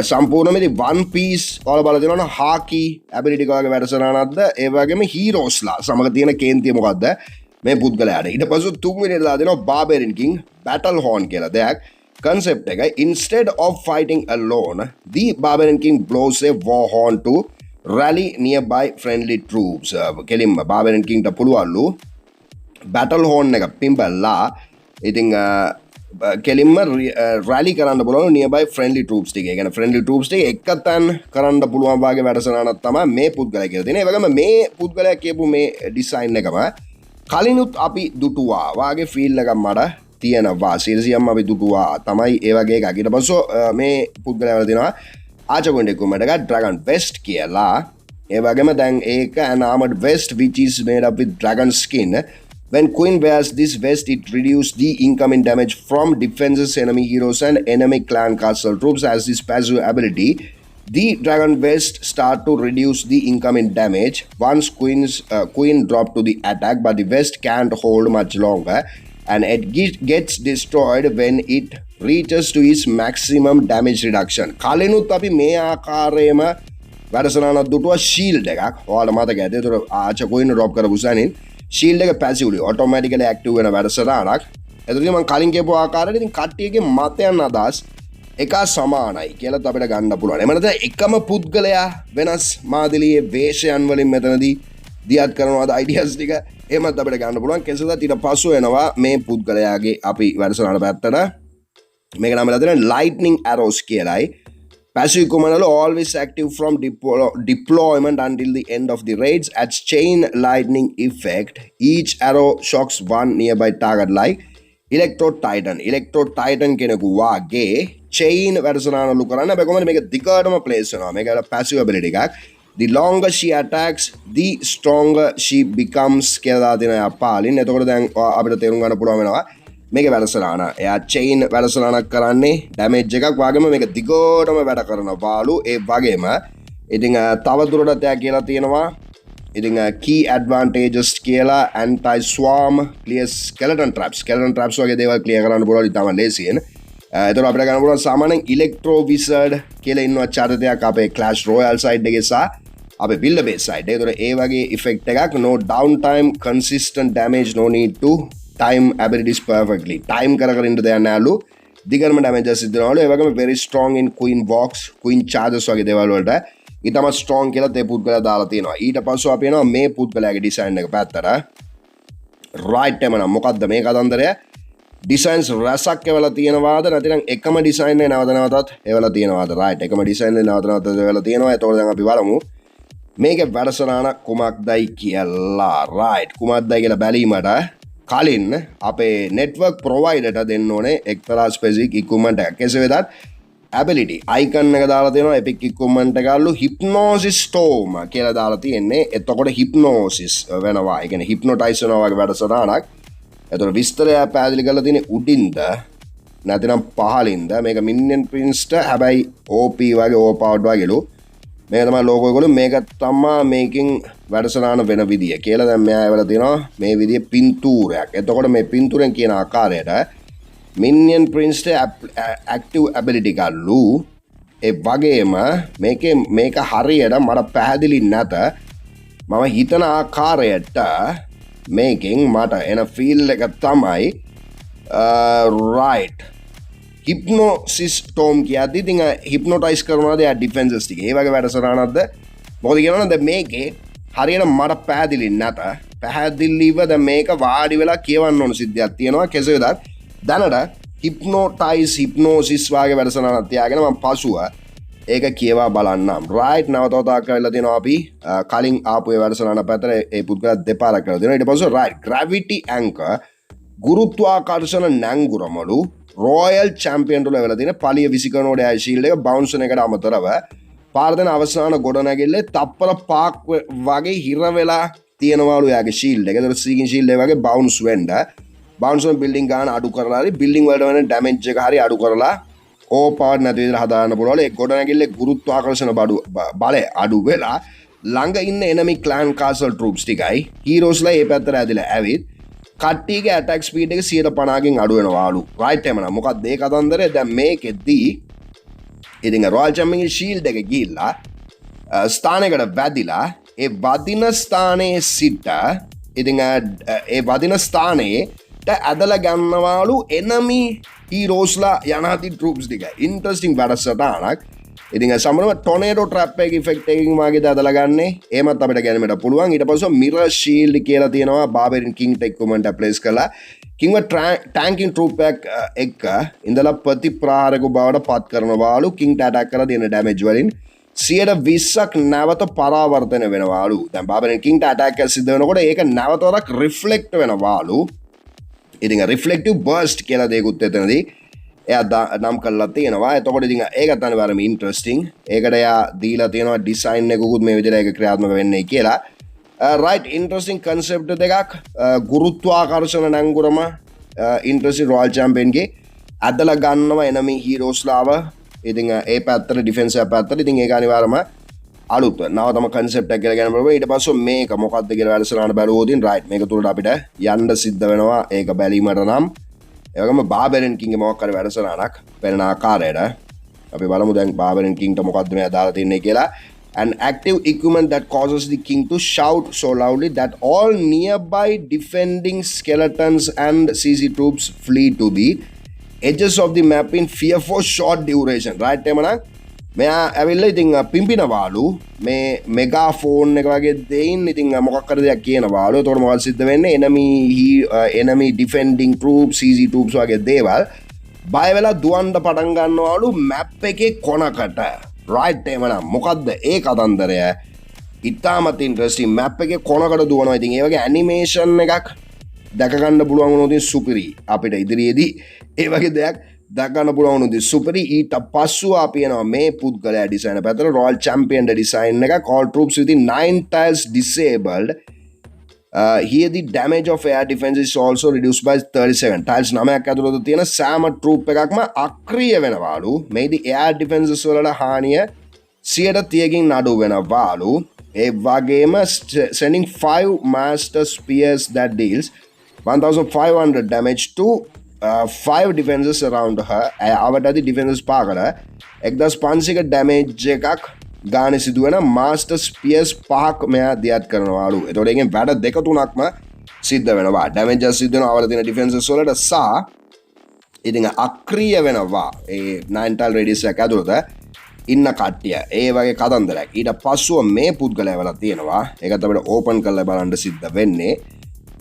සම්පූර්ණයෙන්ම ඉතින් one piece වල බල දෙනවනේ haki ability එක වගේ වැඩසටහනක්ද ඒ වගේම heroes ලා සමග තියෙන කේන්තිය මොකද්ද මේ පුද්ගලයාට. ඊට පස්සේ තුන්වෙනියට දාලා දෙනවා Barbarian King battle horn කියලා දෙයක්. concept එක instead of fighting alone, the Barbarian King blows a war horn to rally nearby friendly troops. කෙලින්ම Barbarian King ට පුළුවන්ලු බැටල් හෝන් එක පිම්බල්ලා ඉතිං කෙලින්ම රැලි කරන්න පුළුවන් නියබයි ෆ්‍රෙන්ඩලි ට්‍රූප්ස් ටික. ඒ කියන්නේ ෆ්‍රෙන්ඩලි ට්‍රූප්ස් ටික එකතෙන් කරන්න පුළුවන් වාගේ වැඩසටහනක් තමයි මේ පුද්ගලයා කියලා තියෙන්නේ. ඒ වගේම මේ පුද්ගලයා කියපු මේ ඩිසයින් එකම කලිනුත් අපි දුටුවා වාගේ ෆීල් එකක් මට තියෙනවා. සිරසියම් අපි දුටුවා තමයි ඒ වගේ එකක්. ඊට පස්සේ මේ පුද්ගලයා වල තියෙනවා ආචකොන්ඩ එක්කමට එකක් ඩ්‍රැගන් වෙස්ට් කියලා. ඒ වගේම දැන් ඒක an armored vest which is made up with dragon skin. When Queen wears this vest, it reduces the incoming damage from defenses, enemy heroes and enemy clan castle troops as this passive ability. The dragon vest start to reduce the incoming damage once Queen drop to the attack, but the vest can't hold much longer and it gets destroyed when it reaches to its maximum damage reduction. කලිනුත් අපි මේ ආකාරයේම වැඩසටහනක් දුටුවා shield එකක්. ඔයාලා මතක ඇති. ඒතර ආච coin drop කරපු සැනින් shield එක පැසිව්ලි ඔටෝමැටිකලි ඇක්ටිව් වෙන වැඩසටහනක්. ඒතර මම කලින් කියපු ආකාරයට ඉතින් කට්ටියගේ මතයන් අදහස් එක සමානයි කියලාත් අපිට ගන්න පුළුවන්. එහෙම නැත්නම් එකම පුද්ගලයා වෙනස් මාදිලියේ වේශයන් වලින් මෙතනදී දියත් කරනවාද අයිඩියාස් ටික එහෙමත් අපිට ගන්න පුළුවන්. කෙසේදත් ඊට පස්සෙ එනවා මේ පුද්ගලයාගේ අපි වැඩසටහන පැත්තට මේක නම දාලා lightning arrows කියලායි. Passive command always active from deployment until the end of the raids. At chain lightning effect, each arrow shocks one nearby target like Electro Titan. Electro Titan කෙනෙකු වාගේ chain වැඩසටහනලු කරන්න බෑ. කොහොමද මේක දිගටම ප්ලේස් වෙනවා. මේක passive ability එකක්. The longer she attacks, the stronger she becomes කියලා දෙනවා පාලින්. එතකොට දැන් අපිට තේරුම් ගන්න පුළුවන් වෙනවා මේක වැඩසටහන. එයා චේන් වැඩසටහනක් කරන්නේ ඩැමේජ් එකක් වගේම මේක දිගටම වැඩ කරනවාලු. ඒ වගේම ඉතින් තව දුරටත් එයා කියලා තියෙනවා ඉතින් key advantages කියලා anti swarm, clear skeleton traps වගේ දේවල් ක්ලියර් කරන්න පුළුවන් ඉතාලම ලේසියෙන්. ඒතර අපිට ගන්න පුළුවන් සාමාන්‍යයෙන් electro wizard කියලා ඉන්නවා චරිතයක් අපේ clash royale side එකේ සහ අපේ builder base side. ඒතර ඒ වගේ effect එකක් no downtime, consistent damage, no need to time abilities perfectly. Time කර ඉන්න දෙයක් නෑලු. දිගටම damages සිද්ධ වෙනවලු. ඒ වගේම very strong in queen walks, queen charges වගේ දේවල් වලට ඊටම strong කියලා තේ පුද්ගලයා දාලා තියෙනවා. ඊට පස්සේ අපි එනවා මේ පුද්ගලයාගේ design එක පැත්තට. right time නම් මොකද්ද මේ කතන්දරය? designs රසක් එවලා තියෙනවාද නැත්නම් එකම design එක නැවත නැවතත් එවලා තියෙනවාද? right එකම design එක නැවත නැවතත් එවලා තියෙනවා. ඒතකොට දැන් අපි බලමු මේකේ වැඩසටහන කුමක්දයි කියලා. right කුමක්දයි කියලා බැලීමට කලින් අපේ network provider දෙන්න ඕනේ එක්තරා specific equipment එකක්. කෙසේ වෙතත් ability icon එක දාලා තියෙනවා epic equipment එකලු hypnosis storm කියලා දාලා තියෙන්නේ. එතකොට hypnosis වෙනවා. ඒ කියන්නේ hypnotize වෙනවා වගේ වැඩසටහනක්. එතකොට විස්තරය පැහැදිලි කරලා තියෙන්නේ උඩින්ද නැතිනම් පහලින්ද. මේක Minion Prince ට හැබැයි OP වගේ overpowered වගේලු. මේක තමයි logo එකලු. මේක තමයි මේකින් වැඩසටහන වෙන විදිය කියලා දැන් මෙයා ඒවල තියෙනවා මේ විදිය පින්තූරයක්. එතකොට මේ පින්තූරෙන් කියන ආකාරයට Minion Prince active ability එකලු. ඒ වගේම මේක හරියට මට පැහැදිලි නැත. මම හිතන ආකාරයට මේකෙන් මට එන ෆීල් එක තමයි right hypnosis storm කියද්දි ඉතින් hypnotize කරනවාද යා defenses ටික. ඒ වගේ වැඩසටහනක්ද? මොකද කියනවනම් දැන් මේකේ හරියට මට පැහැදිලි නැත. පැහැදිලිව දැන් මේක වාඩි වෙලා කියවන්න ඕන සිද්ධියක් තියෙනවා. කෙසේ වෙතත් දැනට hypnosis වගේ වැඩසටහනක් තියාගෙන මම පසුව ඒක කියවා බලන්නම්. right නවතවතා කරලා තියෙනවා අපි කලින් ආපු ඒ වැඩසටහන පැත්තට ඒ පුද්ගලයා දෙපාරක් කරලා දෙනවා. ඊට පස්සේ right gravity anchor ගුරුත්වාකර්ෂණ නැංගුරමලු රොයල් චැම්පියන් වල වෙලා තියෙන පලිය විසිකරනෝඩ ඇයි ෂීල්ඩ් එක බවුන්ස් වෙන එකට අමතරව පාර දෙන අවසාන ගොඩනැගිල්ලේ තප්පර 5ක් වගේ හිර වෙලා තියෙනවලු යාගේ ෂීල්ඩ් එක. ඒතර සීකින් ෂීල්ඩ් එක වගේ බවුන්ස් වෙන්න බවුන්ස් වෙන බිල්ඩින් ගන්න අඩු කරලා හරි බිල්ඩින් වලට වෙන ඩැමේජ් එක හරි අඩු කරලා ඕවර්පවර්ඩ් නැති විදිහට හදාගන්න පුළුවන්. ඒ ගොඩනැගිල්ලේ ගුරුත්වාකර්ෂණ බලය අඩු වෙලා ළඟ ඉන්න enemy clan castle troops ටිකයි heroesලා මේ පැත්තට ඇදලා ඇවිත් කට්ටියගේ attack speed එක 150කින් අඩු වෙනවාලු. right එහෙම නම් මොකක්ද මේ කතන්දරය? දැන් මේකෙදී ඉතින් රොයල් චැම්පියන් ෂීල්ඩ් එක ගිහිල්ලා ස්ථානයකට වැදිලා ඒ වදින ස්ථානයේ සිට ඉතින් ඒ වදින ස්ථානයේට ඇදලා ගන්නවාලු enemy heroesලා යනාති troops ටික. interesting වැඩසටහනක්. ඉතින් සමහරව ටොනේඩෝ ට්‍රැප් එකේ ඉෆෙක්ට් එකකින් වාගේ දාලා ගන්නේ එහෙමත් අපිට ගැනීමට පුළුවන්. ඊට පස්සේ මිරර් ෂීල්ඩ් කියලා තියෙනවා බාබරින් කිං ට ඉක්විප්මන්ට් ප්ලේස් කරලා කිංව ටැන්කින් ට්‍රූප් එක ඉඳලා ප්‍රතිප්‍රහාරක බවට පත් කරනවාලු කිංට ඇටැක් කරලා දෙන ඩැමේජ් වලින් 120ක් නැවත පරාවර්තන වෙනවාලු. දැන් බාබරින් කිංට ඇටැක් එක සිද්ධ වෙනකොට ඒක නැවත වරක් රිෆ්ලෙක්ට් වෙනවාලු. ඉතින් රිෆ්ලෙක්ටිව් බර්ස්ට් කියලා දෙයක්ත් එතනදී එයා නම් කරලා තියෙනවා. එතකොට ඉතින් ඒකත් අනිවාර්යයෙන්ම ඉන්ටරෙස්ටිං. ඒකට එයා දීලා තියෙනවා ඩිසයින් එකකුත් මේ විදිහට ඒක ක්‍රියාත්මක වෙන්නේ කියලා. රයිට් ඉන්ටරෙස්ටිං කන්සෙප්ට් දෙකක්. ගුරුත්වාකර්ෂණ නැංගුරම ඉන්ටරෙස්ටිං රොයල් චැම්පියන්ගේ ඇදලා ගන්නවා එනමි හීරෝස්ලාව. ඉතින් ඒ පැත්තට ඩිෆෙන්ස් එක පැත්තට ඉතින් ඒක අනිවාර්යයෙන්ම අලුත් නවතම කන්සෙප්ට් එකක් කියලා ගන්න පුළුවන්. ඊට පස්සේ මේක මොකක්ද කියලා වැඩසටහන බැලුවොත් රයිට් මේක තුලට අපිට යන්න සිද්ධ වෙනවා. ඒක බැලීමට නම් ඒවගේම බාබරින් කිංගේ මොකක් හරි වැඩසටහනක් පෙනෙන ආකාරයට අපි බලමු දැන් බාබරින් කිංට මොකක්ද මේ දාලා තින්නේ කියලා. An active equipment that causes the king to shout so loudly that all nearby defending skeletons and CC troops flee to the edges of the map in fear for short duration. Right එමනම් මෙයා ඇවිල්ලා ඉතින් පිම්පිනවාලු මේ මෙගාෆෝන් එක වගේ දෙයින් ඉතින් මොකක් හරි දෙයක් කියනවාලු. එතකොට මොකක්ද සිද්ධ වෙන්නේ? enemy defending troops CC troops වගේ දේවල් බය වෙලා දුවන්න පටන් ගන්නවාලු මැප් එකේ කොනකට. රයිට් එමනම් මොකද්ද ඒ කතන්දරය? ඉතාමත් ඉන්ටරෙස්ටිං. මැප් එකේ කොනකට දුවනවා. ඉතින් ඒ වගේ ඇනිමේෂන් එකක් දැක ගන්න පුළුවන් වුණොත් සුපිරි. අපිට ඉදිරියේදී ඒ වගේ දෙයක් දැකගන්න පුළුවන් වුණොත් සුපිරි. ඊට පස්සුව අපි යනවා මේ පුද්ගලයා ඩිසයින් පැත්තට. රොයල් චැම්පියන් ඩිසයින් එක all troops within 9 tiles disabled. Here the damage of air defense is also reduced by 37. tiles 9ක් ඇතුළත තියෙන සෑම troop එකක්ම අක්‍රිය වෙනවාලු. මේදී air defenses වලට හානිය 130කින් අඩු වෙනවාලු. ඒ වගේම sending 5 master spears that deals 1500 damage to 5 defenses around her. අවට ඇති defenses පාකල 1500ක damage එකක් ගාන සිදුවන මාස්ටර් ස්පියර්ස් 5ක් මෙයා දියත් කරනවාලු. එතකොට ඒකෙන් වැඩ දෙක තුනක්ම සිද්ධ වෙනවා. ඩැමේජස් සිද්ධ වෙනවා අවල තියෙන ඩිෆෙන්සස් වලට සහ ඉතින් අක්‍රිය වෙනවා ඒ 9 tile radius එක ඇතුළත ඉන්න කට්ටිය. ඒ වගේ කතන්දරයක්. ඊට පස්සුව මේ පුද්ගලයා වෙලා තියෙනවා. ඒකත් අපිට ඕපන් කරලා බලන්න සිද්ධ වෙන්නේ.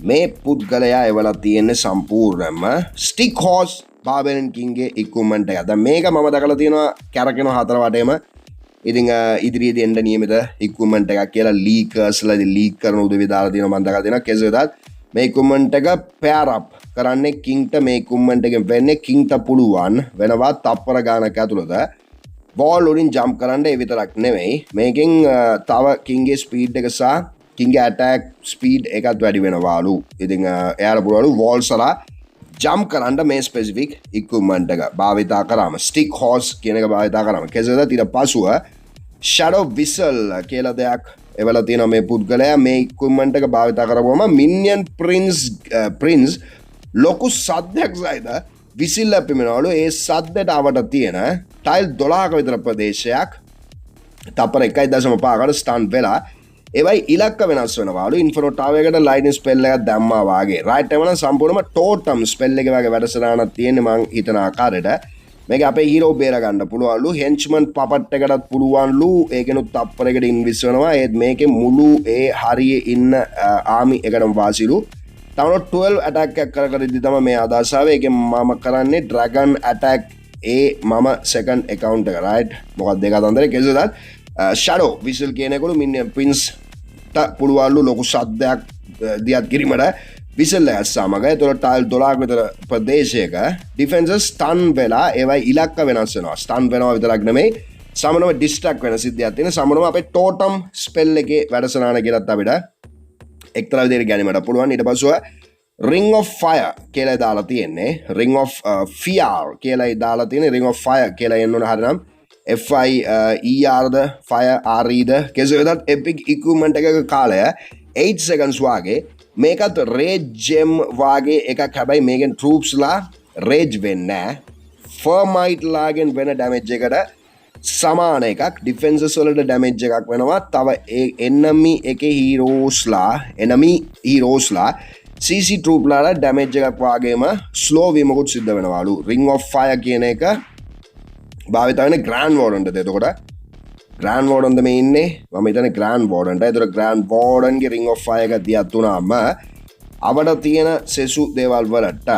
මේ පුද්ගලයා එවලා තියෙන්නේ සම්පූර්ණයෙන්ම ස්ටික් හෝස් බාබරින් කිංගේ ඉක්විප්මන්ට් එක. දැන් මේක මම දැකලා තියෙනවා කැරකෙන හතර වටේම. ඉතින් ඉදිරියේදී එන්න නියමිත ඉක්විප්මන්ට් එකක් කියලා ලීකර්ස්ලා ලීක් කරන උදවිය දාලා තියෙනවා මම දැකලා තියෙනවා. කෙසේ වෙතත් මේ ඉක්විප්මන්ට් එක පෙයාර් අප් කරන්නේ කිංට මේ ඉක්විප්මන්ට් එකෙන් වෙන්නේ කිංට පුළුවන් වෙනවා තප්පර ගානක් ඇතුළත වෝල් වලින් ජම්ප් කරන්න. ඒ විතරක් නෙමෙයි මේකෙන් තව කිංගේ ස්පීඩ් එක සහ කිංගේ ඇටැක් ස්පීඩ් එකත් වැඩි වෙනවාලු. ඉතින් එයාට පුළුවන්ලු වෝල්ස් වල ජම්ප් කරන්න මේ ස්පෙසිෆික් ඉක්විප්මන්ට් එක භාවිතා කරාම ස්ටික් හෝස් කියන එක භාවිතා කරාම. කෙසේ වෙතත් ඊට පසුව ෂැඩෝ විසල් කියලා දෙයක් එවලා තියෙනවා මේ පුද්ගලයා. මේ ඉක්විප්මන්ට් එක භාවිතා කරපුවම මිනියන් ප්‍රින්ස් ලොකු සද්දයක් සහිත විසිල්ල පිමනවලු. ඒ සද්දට අවට තියෙන ටයිල් 12ක විතර ප්‍රදේශයක් තප්පර 1.5කට ස්ටන් වෙලා ඒවයි ඉලක්ක වෙනස් වෙනවාලු. ඉන්ෆර්නෝ ටාවර් එකට ලයිට්නින් ස්පෙල් එකක් දැම්මා වාගේ. රයිට් එවනම් සම්පූර්ණයෙන්ම ටෝටම් ස්පෙල් එක වගේ වැඩසටහනක් තියෙන්නේ මං හිතන ආකාරයට. මේක අපේ හීරෝ බේර ගන්න පුළුවන්ලු. හෙන්ච්මන් පපට් එකටත් පුළුවන්ලු. ඒකෙනුත් තප්පරයකට ඉන්විස් වෙනවා. ඒත් මේකේ මුළු ඒ හරියේ ඉන්න ආමි එකටම වාසිලු. තවන 12 ඇටැක් එකක් කරකරද්දි තමයි මේ අදහස ආවේ. ඒකෙන් මම කරන්නේ ඩ්‍රැගන් ඇටැක් මම සෙකන්ඩ් account එක. රයිට් මොකක්ද ඒක අතන්දරේ කෙසේදත් ෂැඩෝ විසල් කියන එකලු මිනියන් ප්‍රින්ස් පුළුවන්ලු ලොකු සද්දයක් දියත් කිරීමට විසල් එක සමග. එතකොට ටයිල් 12ක විතර ප්‍රදේශයක ඩිෆෙන්සස් ස්ටන් වෙලා ඒවයි ඉලක්ක වෙනස් වෙනවා. ස්ටන් වෙනවා විතරක් නෙමෙයි සමනම ඩිස්ට්‍රැක්ට් වෙන සිද්ධියක් තියෙන. සමනම අපේ ටෝටම් ස්පෙල් එකේ වැඩසටහන කියලාත් අපිට එක්තරා විදිහට ගැනීමට පුළුවන්. ඊට පස්ව ring of fire කියලා දාලා තියෙන්නේ. ring of fear කියලා දාලා තියෙන්නේ. ring of fire කියලා එන්න ඕන හරිනම් FIER ද fire RE ද. කෙසේ වෙතත් epic equipment එකක කාලය 8 seconds වාගේ. මේකත් rage gem වාගේ එකක්. හැබැයි මේකෙන් troops ලා rage වෙන්නේ නැහැ. Thermite ලාගෙන් වෙන damage එකට සමාන එකක්. defenses වලට damage එකක් වෙනවා. තව enemy එකේ heroes ලා CC troop ලාට damage එකක් වාගේම slow වීමකුත් සිද්ධ වෙනවාලු. ring of fire කියන එක භාවිත වෙන ග්‍රෑන්ඩ් වෝඩන්ට එතකොට ග්‍රෑන්ඩ් වෝඩන්ද මේ ඉන්නේ මම හිතන්නේ ග්‍රෑන්ඩ් වෝඩන්ට. එතකොට ග්‍රෑන්ඩ් වෝඩන්ගේ රින් ඔෆ් ෆයර් එක දියත් වුණාම අපට තියෙන සෙසු දේවල් වලට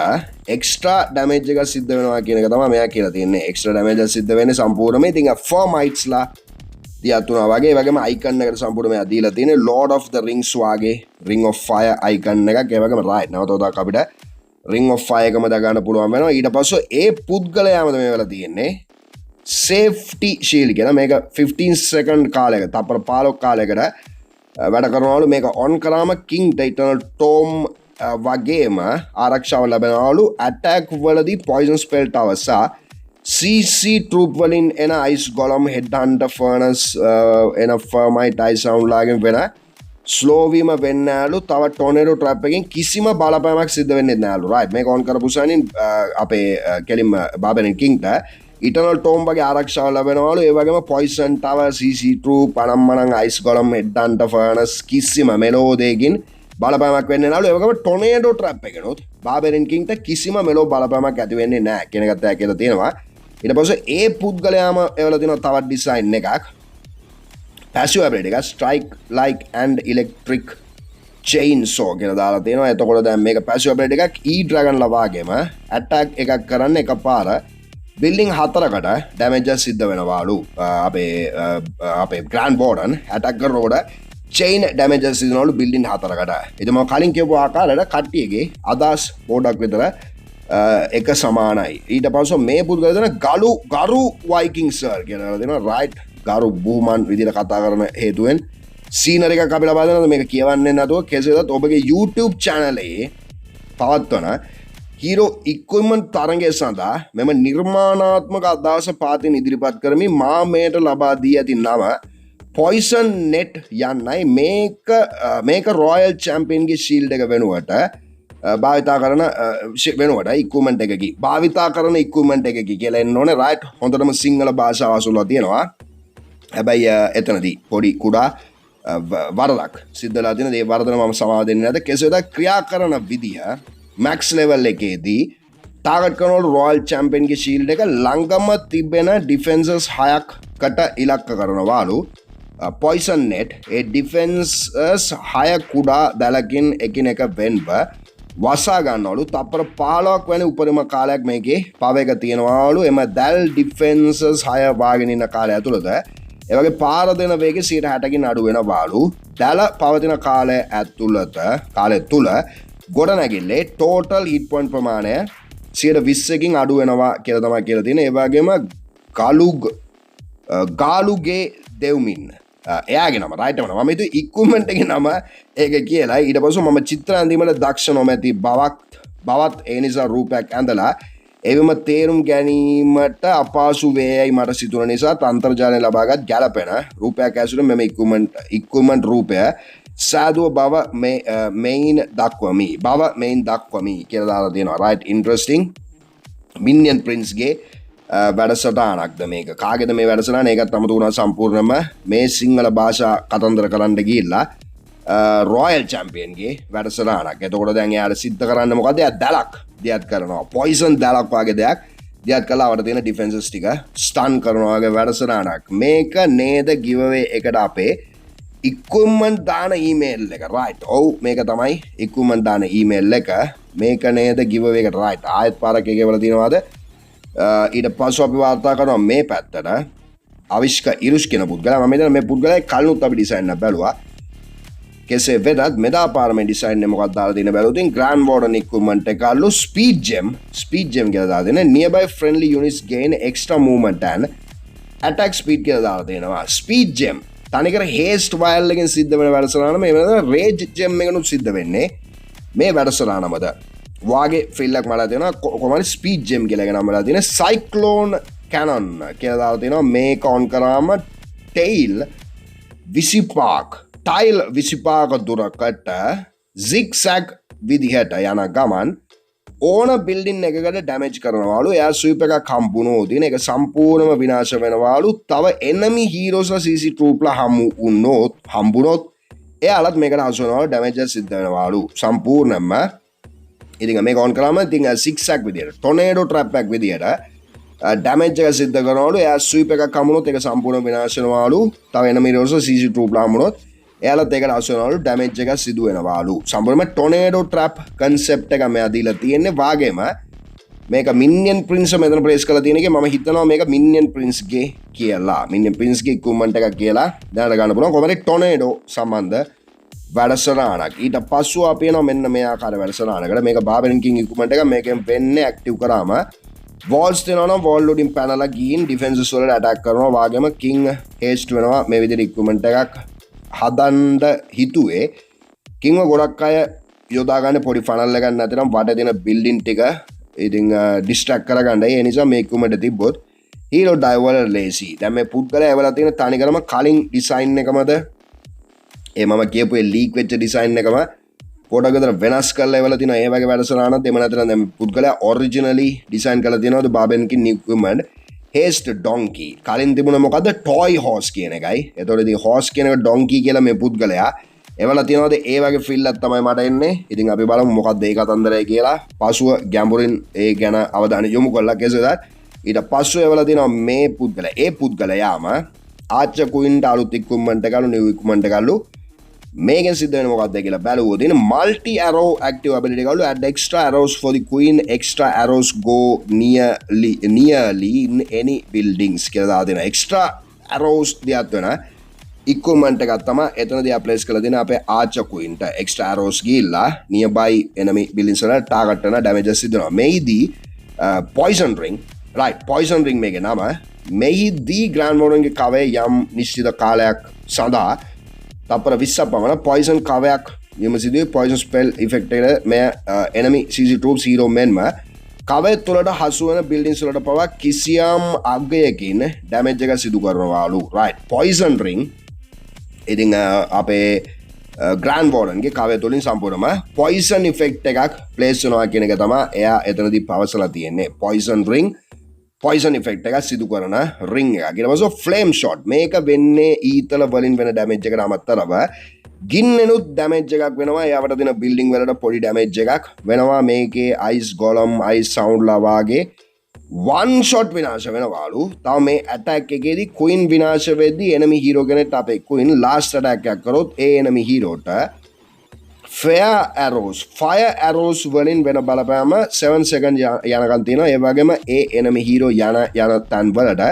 එක්ස්ට්‍රා ඩැමේජ් එකක් සිද්ධ වෙනවා කියන එක තමයි මෙයා කියලා තියෙන්නේ. එක්ස්ට්‍රා ඩැමේජ් එක සිද්ධ වෙන්නේ සම්පූර්ණයෙන්ම ඉතින් ෆර්මයිට්ස්ලා දියත් වුණා වගේ. ඒ වගේම අයිකන් එකට සම්පූර්ණ මෙයා දීලා තියෙන්නේ Lord of the Rings වගේ ring of fire අයිකන් එකක්. ඒ වගේම right නැවතොතක් අපිට ring of fire එකම දා ගන්න පුළුවන් වෙනවා. ඊට පස්සේ ඒ පුද්ගලයාමද මේ වෙලා තියෙන්නේ safety shield කියලා. මේක 15 second කාලයක තප්පර 15 කාලයකට වැඩ කරනවලු. මේක on කරාම King Eternal Tome වගේම ආරක්ෂාව ලැබෙනවලු. attack වලදී poison spell tower සහ CC troop වලින් එන ice golem head hunter furnace එන thermite ice sound ලාගෙන් වෙන slow වීම වෙන්නෑලු. තව tornado trap එකකින් කිසිම බලපෑමක් සිද්ධ වෙන්නේ නැහැලු. right මේක on කරපු සනින් අපේ කෙලින්ම Barbarian King ට Eternal Tome වගේ ආරක්ෂාව ලැබෙනවලු. ඒ වගේම poison tower CC troop අනම්මනම් ice golem head hunter furnace කිසිම මෙලෝ දෙයකින් බලපෑමක් වෙන්නේ නැහැලු. ඒ වගේම tornado trap එකනොත් Barbarian King ට කිසිම මෙලෝ බලපෑමක් ඇති වෙන්නේ නැහැ කියන එකත් එයා කියලා තියෙනවා. ඊට පස්සේ ඒ පුද්ගලයාම එවලා තියෙනවා තවත් ඩිසයින් එකක්. passive ability එක strike like and electric chainsaw කියලා දාලා තියෙනවා. එතකොට දැන් මේක passive ability එකක් E-Dragon ලවාගෙම attack එකක් කරන්න එකපාර building 4කට damage සිද්ධ වෙනවලු. අපේ Grand Warden attack කරනකොට chain damage සිද්ධ වෙනවලු building 4කට. ඉතින් මම කලින් කියපු ආකාරයට කට්ටියගේ අදහස් පොඩක් විතර එක සමානයි. ඊට පස්සේ මේ පුද්ගලයා දෙන ගරු Whyking sir කියලා දෙනවා. right ගරු බුහුමන් විදිහට කතා කරන හේතුවෙන් සීනර් එකක් අපි ලබා දෙනවා. මේක කියවන්නේ නැතුව කෙසේවත් ඔබගේ YouTube channel එකේ පවත්වන හීරෝ ඉක්විප්මන්ට් තරඟය සඳහා මෙම නිර්මාණාත්මක අදහස පාතින් ඉදිරිපත් කරමින් මා මෙයට ලබා දී ඇති නම poison net යන්නයි. මේක royal champion ගේ shield එක වෙනුවට භාවිතා කරන වෙනුවට ඉක්විප්මන්ට් එකකි භාවිතා කරන ඉක්විප්මන්ට් එකකි කියලා එන්න ඕනේ. right හොඳටම සිංහල භාෂාව අසුරලා තියෙනවා. හැබැයි එතනදී පොඩි කුඩා වරදක් සිද්ධලා තියෙනවා. ඒ වරදන මම සමාව දෙන්නේ නැත. කෙසේද ක්‍රියා කරන විදිය max level එකේදී ටාගට් කරනවලු royal champion ගේ shield එක ළඟම තිබෙන defenses 6කට ඉලක්ක කරනවලු. poison net ඒ defenses 6 කුඩා දලකින් එකිනෙක වෙන්ව වසා ගන්නවලු. තප්පර 15ක් වැනි උපරිම කාලයක් මේකේ පව එක තියෙනවලු. එම දැල් ඩිෆෙන්සස් 6 වාගෙන ඉන්න කාලය ඇතුළත ඒ වගේ පාර දෙන වේගය 60කින් අඩු වෙනවලු. දැල පවතින කාලය තුල ගොඩනැගිල්ලේ total hit point ප්‍රමාණය 120කින් අඩු වෙනවා කියලා තමයි කියලා තියෙන්නේ. ඒ වගේම ගාලුගේ දෙව්මින් එයාගේ නම රයිට් එක නම මම හිතුවේ ඉක්විප්මන්ට් එකේ නම ඒක කියලා. ඊට පස්සේ මම චිත්‍ර අඳීමට දක්ෂ නොමැති බවත් ඒ නිසා රූපයක් ඇඳලා එවෙම තේරුම් ගැනීමට අපහසු වේයයි මට සිතුන නිසා අන්තර්ජාලයෙන් ලබාගත් ගැළපෙන රූපයක් ඇසුරින් මෙම ඉක්විප්මන්ට් රූපය සාදුව බව මෙයින් දක්වමි කියලා දාලා තියෙනවා. right interesting. Minion Prince ගේ වැඩසටහනක්ද මේක. කාගේද මේ වැඩසටහන? ඒකත් අමතු වුණා සම්පූර්ණයෙන්ම මේ සිංහල භාෂා කතන්දර කරන්න ගිහිල්ලා රොයල් චැම්පියන් ගේ වැඩසටහනක්. එතකොට දැන් එයාට සිද්ධ කරන්න මොකද? එයා දැලක් දියත් කරනවා. පොයිසන් දැලක් වගේ දෙයක් දියත් කළා අපිට තියෙන ඩිෆෙන්සස් ටික ස්ටන් කරනවා වගේ වැඩසටහනක්. මේක නේද giveaway එකට අපේ ඉක්විප්මන්ට් දාන ඊමේල් එක. right ඔව් මේක තමයි ඉක්විප්මන්ට් දාන ඊමේල් එක. මේක නේද giveaway එකට. right ආයෙත් පාරක් එකේවල තියෙනවාද? ඊට පස්සේ අපි වාර්තා කරනවා මේ පැත්තට අවිෂ්ක ඉරුෂ් කියන පුද්ගලයා. මම හිතන්නේ මේ පුද්ගලයා කලිනුත් අපි ඩිසයින් එක බැලුවා. කෙසේ වෙතත් මෙදා පාර මේ ඩිසයින් එක මොකක්ද දාලා තියෙන බැලුවොත් Grand Warden equipment එක අල්ලු speed gem කියලා දාලා දෙන nearby friendly units gain extra movement and attack speed කියලා දාලා දෙනවා. speed gem තනිකර haste vial එකෙන් සිද්ධ වෙන වැඩසටහන මේ වෙනද rage gem එකනුත් සිද්ධ වෙන්නේ මේ වැඩසටහනමද වාගේ ෆිල් එකක් මලා තියෙනවා. කොහොමද speed gem කියලා එක නම මලා තියෙන cyclone cannon කියලා දාලා තියෙනවා. මේක on කරාම tail 25 දුරකට zigzag විදිහට යන ගමන් ඕන බිල්ඩින් එකකට ඩැමේජ් කරනවලු. එයා ස්වීප් එකක් හම්බුනොත් ඒක සම්පූර්ණයෙන්ම විනාශ වෙනවලු. තව enemy heroesලා CC troopලා හම්බුනොත් එයාලත් මේකට හසු වෙනවලු. ඩැමේජ් සිද්ධ වෙනවලු සම්පූර්ණයෙන්ම. ඉතින් මේක on කරාම ඉතින් zigzag විදිහට tornado trap එකක් විදිහට ඩැමේජ් එක සිද්ධ කරනවලු. එයා ස්වීප් එකක් හමුනොත් ඒක සම්පූර්ණ විනාශ වෙනවලු. තව එනමි රෝස CC troops හමුනොත් එයාලත් ඒකට අවශ්‍ය වෙනවලු ඩැමේජ් එක සිදු වෙනවලු. සම්පූර්ණයෙන්ම ටොනේඩෝ ට්‍රැප් කන්සෙප්ට් එක මෙයා දීලා තියෙන්නේ. වාගේම මේක මිනියන් ප්‍රින්ස් මෙතන ප්ලේස් කරලා තියෙන එකේ මම හිතනවා මේක මිනියන් ප්‍රින්ස් ගේ කියලා. මිනියන් ප්‍රින්ස් ගේ ඉක්විප්මන්ට් එකක් කියලා දැනට ගන්න පුළුවන්. කොහොමද ටොනේඩෝ සම්බන්ධ වැඩසටහනක්. ඊට පස්සෙ අපි එනවා මෙන්න මේ ආකාර වැඩසටහනකට. මේක Barbarian King ඉක්විප්මන්ට් එක මේකෙන් වෙන්නේ ඇක්ටිව් කරාම වෝල්ස් දෙනවා නම් වෝල් වලින් පැනලා ගිහින් ඩිෆෙන්සස් වලට ඇටැක් කරනවා. වාගේම කිං හේස්ට් වෙනවා. මේ විදිහට ඉක්විප්මන්ට් එකක් හදන්න හිතුවේ. කිංව ගොඩක් අය යොදා ගන්න පොඩි ෆනල් එකක් නැතිනම් වටේ දෙන බිල්ඩින් ටික ඉතින් ඩිස්ට්‍රැක්ට් කරගන්න. ඒ නිසා මේ ඉක්විප්මන්ට් තිබ්බොත් හීරෝ ඩයිවර් ලේසි. දැන් මේ පුද්ගලයා එවලා තියෙන තනිකරම කලින් ඩිසයින් එකමද ඒ මම කියපු ලීක් වෙච්ච ඩිසයින් එකම පොඩක් විතර වෙනස් කරලා එවලා තිනවා. ඒ වගේ වැඩසටහනක් එම නැත්නම් දැන් පුද්ගලයා ඔරිජිනලි ඩිසයින් කරලා තියෙනවද Barbarian King ඉක්විප්මන්ට් හේස්ට් ඩොන්කි. කලින් තිබුණ මොකද්ද ටොයි හෝස් කියන එකයි. එතකොට ඉතින් හෝස් කියන එක ඩොන්කි කියලා මේ පුද්ගලයා එවලා තියෙනවද ඒ වගේ ෆීල් එකක් තමයි මට එන්නේ. ඉතින් අපි බලමු මොකක්ද ඒ කතන්දරය කියලා. පසුව ගැඹුරින් ඒ ගැන අවධානය යොමු කරලා කෙසේදත් ඊට පස්සෙ එවලා තියෙනවා මේ පුද්ගලයා. ඒ පුද්ගලයාම ආච්ච කුයින්ට අලුත් ඉක්විප්මන්ට් එකලු නිව් ඉක්විප්මන්ට් එකලු මේකෙන් සිද්ධ වෙන මොකක්ද කියලා බැලුවොත් ඉතින් multi arrow active ability එකලු add extra arrows for the queen, extra arrows go nearly in any buildings කියලා දාලා දෙනවා. extra arrows දියත් වෙන ඉක්විප්මන්ට් එකක් තමයි එතනදී ප්ලේස් කරලා දෙන අපේ ආච්ච කුයින්ට extra arrows ගිහිල්ලා nearby enemy buildings වලට ටාගට් කරන damages සිද්ධ වෙනවා. මේදී poison ring right poison ring මේකේ නම මේදී Grand Warden ගේ කවයේ යම් නිශ්චිත කාලයක් සඳහා තප්පර 20ක් පමණ පොයිසන් කවයක් නියම සිදුවේ. පොයිසන් ස්පෙල් ඉෆෙක්ට් එකට මේ එනමි CC troops hero මෙන්ම කවය තුළට හසු වෙන බිල්ඩින්ස් වලට පවා කිසියම් අගයකින් ඩැමේජ් එක සිදු කරනවාලු. right poison ring ඉතින් අපේ Grand Warden ගේ කවය තුලින් සම්පූර්ණම පොයිසන් ඉෆෙක්ට් එකක් ප්ලේස් වෙනවා කියන එක තමයි එයා එතනදී පවසලා තියෙන්නේ. poison ring poison effect එක සිදු කරන ring එක. ඊට පස්සේ flame shot මේක වෙන්නේ ඊතල වලින් වෙන damage එකට අමතරව ගින්නෙනුත් damage එකක් වෙනවා. එයාට දෙන building වලට පොඩි damage එකක් වෙනවා. මේකේ ice golem ice sound ලා වාගේ one shot විනාශ වෙනවාලු. තව මේ attack එකේදී queen විනාශ වෙද්දී enemy hero කෙනෙක්ට අපේ queen last attack එකක් කරොත් ඒ enemy hero ට fire arrows වලින් වෙන බලපෑම 7 second යනකම් තියෙනවා. ඒ වගේම ඒ enemy hero යන තැන් වලට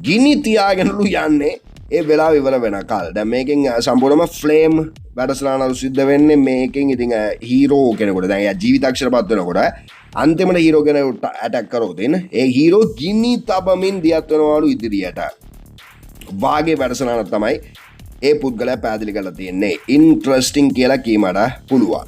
ගිනි තියාගෙනලු යන්නේ ඒ වෙලාව ඉවර වෙනකල්. දැන් මේකෙන් සම්පූර්ණයෙන්ම flame වැඩසටහන සිද්ධ වෙන්නේ මේකෙන්. ඉතින් hero කෙනෙකුට දැන් එයා ජීවිතක්ෂරපත් වෙනකොට අන්තිමට hero කෙනෙකුට attack කරොත් ඒ hero ගිනි තබමින් දියත් වෙනවලු ඉදිරියට. වාගේ වැඩසටහනක් තමයි ඒ පුද්ගලයා පැහැදිලි කරලා තියෙන්නේ. ඉන්ට්‍රස්ටිං කියලා කීමට පුළුවන්.